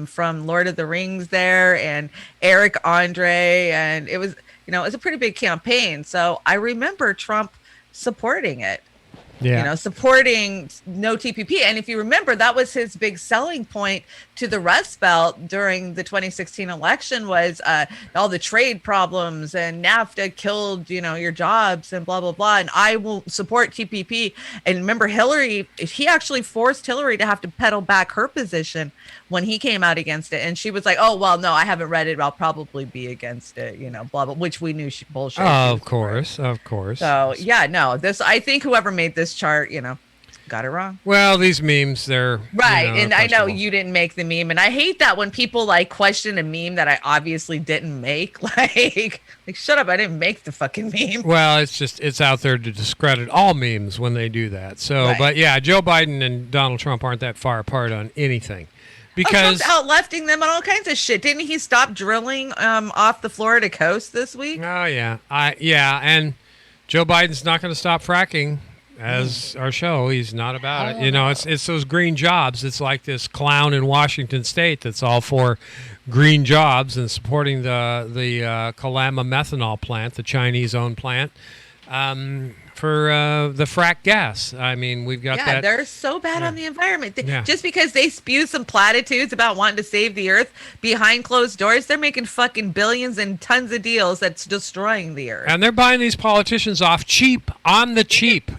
C: from Lord of the Rings there and Eric Andre, and it was... You know, it was a pretty big campaign. So I remember Trump supporting it.
B: Yeah.
C: You know, supporting no TPP. And if you remember, that was his big selling point to the Rust Belt during the 2016 election was all the trade problems and NAFTA killed, you know, your jobs and blah, blah, blah. And I will support TPP. And remember, he actually forced Hillary to have to pedal back her position when he came out against it. And she was like, oh, well, no, I haven't read it. I'll probably be against it, you know, blah, blah, which we knew she bullshit.
B: Oh, of course.
C: So, yeah, no, I think whoever made this chart, you know, got it wrong.
B: Well, these memes, they're...
C: Right,
B: you know,
C: and I know you didn't make the meme, and I hate that when people, like, question a meme that I obviously didn't make. Like, shut up, I didn't make the fucking meme.
B: Well, it's out there to discredit all memes when they do that. So,
C: Right.
B: But yeah, Joe Biden and Donald Trump aren't that far apart on anything. Because
C: Trump's out-lefting them on all kinds of shit. Didn't he stop drilling off the Florida coast this week?
B: Oh, yeah. And Joe Biden's not going to stop fracking as our show. He's not about it. You know, it's those green jobs. It's like this clown in Washington State that's all for green jobs and supporting the Kalama methanol plant, the Chinese-owned plant, for the frack gas. I mean, we've got that.
C: Yeah, they're so bad on the environment.
B: Yeah.
C: Just because they spew some platitudes about wanting to save the earth behind closed doors, they're making fucking billions and tons of deals that's destroying the earth.
B: And they're buying these politicians off cheap, on the cheap.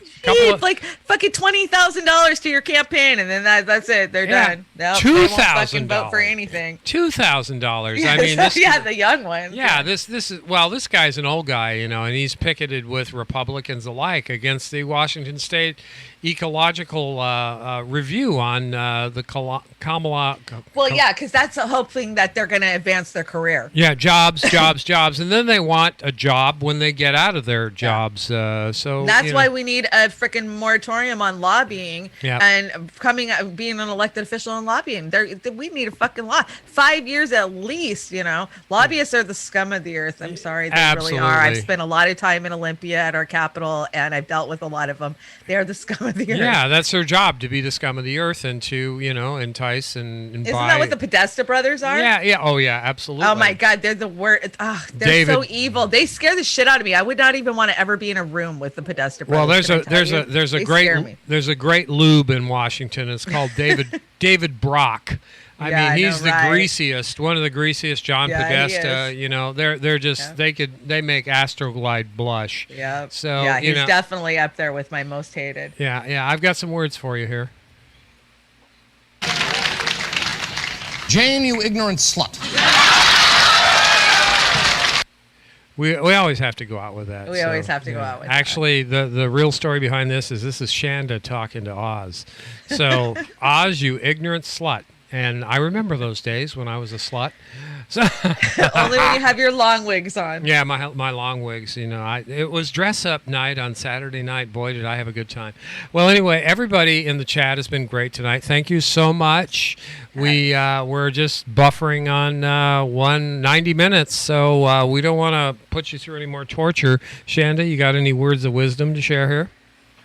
C: Like fucking $20,000 to your campaign, and then that's it. They're done. Nope, they won't fucking vote for anything.
B: $2,000. I mean,
C: the young ones.
B: Yeah, this guy's an old guy, you know, and he's picketed with Republicans alike against the Washington State Ecological Review on the Kamala.
C: Well, yeah, because that's hoping that they're going to advance their career.
B: Yeah, jobs, and then they want a job when they get out of their jobs. So
C: that's why we need a freaking moratorium on lobbying and being an elected official and lobbying. We need a fucking law. 5 years at least, you know. Lobbyists are the scum of the earth. I'm sorry, they really are. I've spent a lot of time in Olympia at our Capitol, and I've dealt with a lot of them. They're the scum of the earth.
B: Yeah, that's their job, to be the scum of the earth and to, entice and
C: Isn't
B: buy.
C: that what the Podesta brothers are?
B: Yeah. Oh, yeah, absolutely.
C: Oh my God, they're the worst. They're
B: David-
C: so evil. They scare the shit out of me. I would not even want to ever be in a room with the Podesta brothers.
B: Well, there's
C: can I tell you?
B: there's a
C: They
B: great
C: scare me.
B: there's a great lube in Washington. It's called David Brock. I
C: Yeah,
B: mean,
C: I
B: he's
C: know,
B: the
C: right?
B: greasiest, one of the greasiest. John
C: Yeah, he
B: Podesta.
C: is.
B: They're just they make Astroglide blush.
C: Yeah.
B: So
C: yeah, he's definitely up there with my most hated.
B: Yeah. I've got some words for you here.
N: Jane, you ignorant slut.
B: We always have to go out with that.
C: We always have to go out with
B: Actually, the real story behind this is Shanda talking to Oz. So, Oz, you ignorant slut. And I remember those days when I was a slut. So
C: Only when you have your long wigs on.
B: Yeah, my long wigs. It was dress up night on Saturday night. Boy, did I have a good time. Well, anyway, everybody in the chat has been great tonight. Thank you so much. We're just buffering on 90 minutes, so we don't want to put you through any more torture. Shanda, you got any words of wisdom to share here?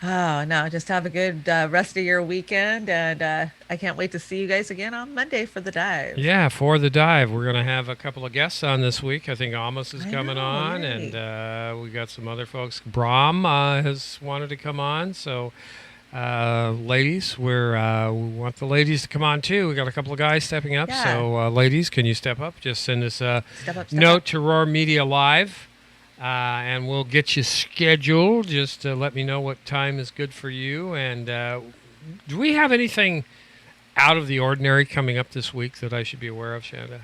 C: Oh, no, just have a good rest of your weekend, and I can't wait to see you guys again on Monday for the dive.
B: Yeah, for the dive. We're going to have a couple of guests on this week. I think Amos is coming on,
C: yay.
B: and we got some other folks. Brahm has wanted to come on, so ladies, we want the ladies to come on too. We got a couple of guys stepping up, so ladies, can you step up? Just send us a note to Roar Media Live. And we'll get you scheduled. Just let me know what time is good for you. And do we have anything out of the ordinary coming up this week that I should be aware of, Shanda?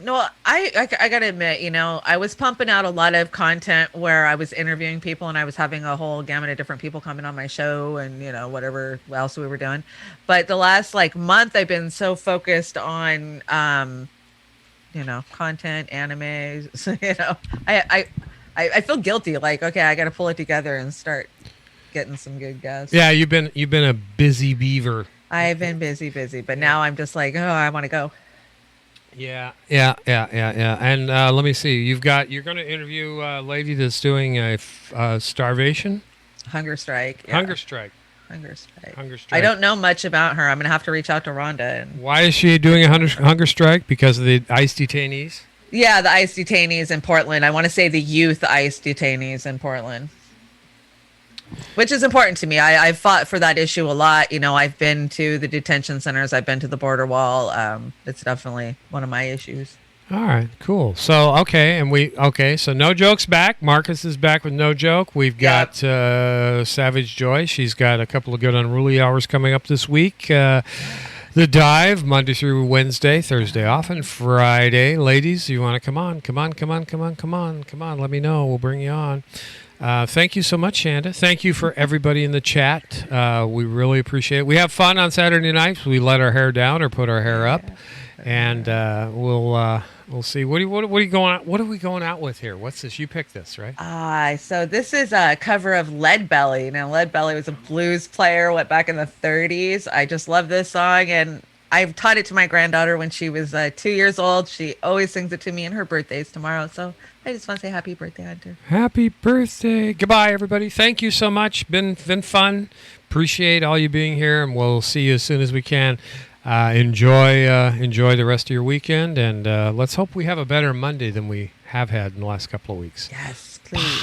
C: No, I got to admit, I was pumping out a lot of content where I was interviewing people and I was having a whole gamut of different people coming on my show and, whatever else we were doing. But the last month, I've been so focused on, content, animes, I feel guilty. Okay, I got to pull it together and start getting some good guests.
B: Yeah, you've been a busy beaver.
C: I've been busy, but now I'm just I want to go.
B: Yeah. And let me see. You're going to interview a lady that's doing a starvation,
C: hunger strike. Yeah.
B: Hunger strike.
C: I don't know much about her. I'm gonna have to reach out to Rhonda. And
B: why is she doing a hunger strike? Because of the ICE detainees.
C: Yeah, the ICE detainees in Portland. I want to say the youth ICE detainees in Portland, which is important to me. I've fought for that issue a lot. I've been to the detention centers. I've been to the border wall. It's definitely one of my issues.
B: All right, cool. So, so No Joke's back. Marcus is back with No Joke. We've got Savage Joy. She's got a couple of good Unruly hours coming up this week. The Dive, Monday through Wednesday, Thursday off, and Friday. Ladies, you want to come on? Come on. Let me know. We'll bring you on. Thank you so much, Shanda. Thank you for everybody in the chat. We really appreciate it. We have fun on Saturday nights. We let our hair down or put our hair up, and we'll see. What are we going out with here? What's this? You picked this, right?
C: So this is a cover of Lead Belly. Now, Lead Belly was a blues player back in the 30s. I just love this song, and I've taught it to my granddaughter when she was 2 years old. She always sings it to me, and her birthday's tomorrow. So I just want to say happy birthday, Hunter.
B: Happy birthday. Goodbye, everybody. Thank you so much. Been fun. Appreciate all you being here, and we'll see you as soon as we can. Enjoy the rest of your weekend, and let's hope we have a better Monday than we have had in the last couple of weeks.
C: Yes, please.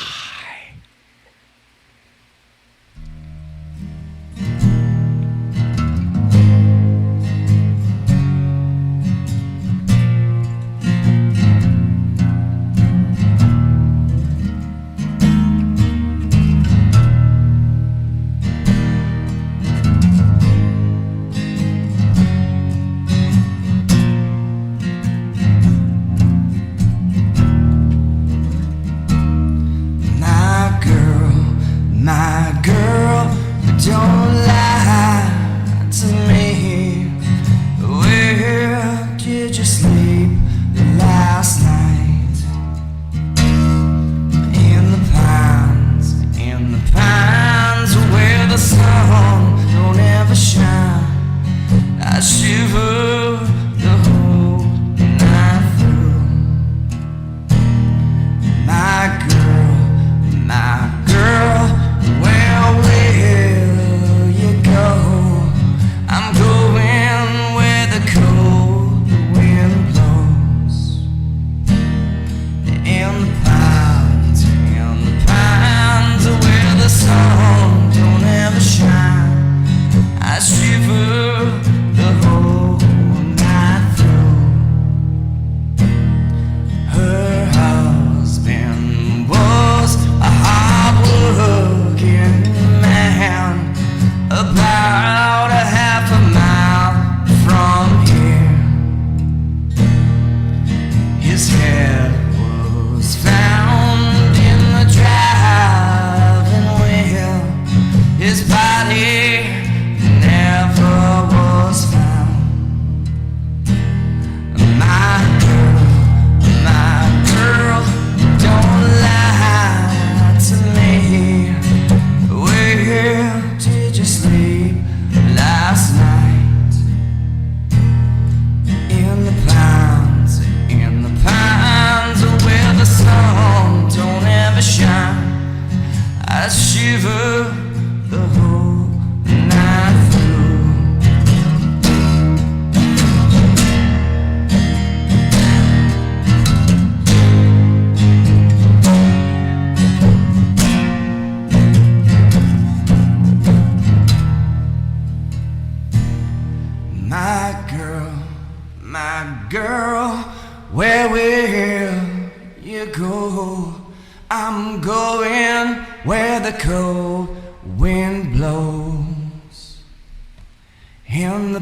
O: you go? I'm going where the cold wind blows. In the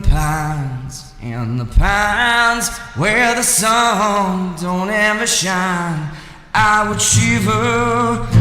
O: pines, where the sun don't ever shine, I would shiver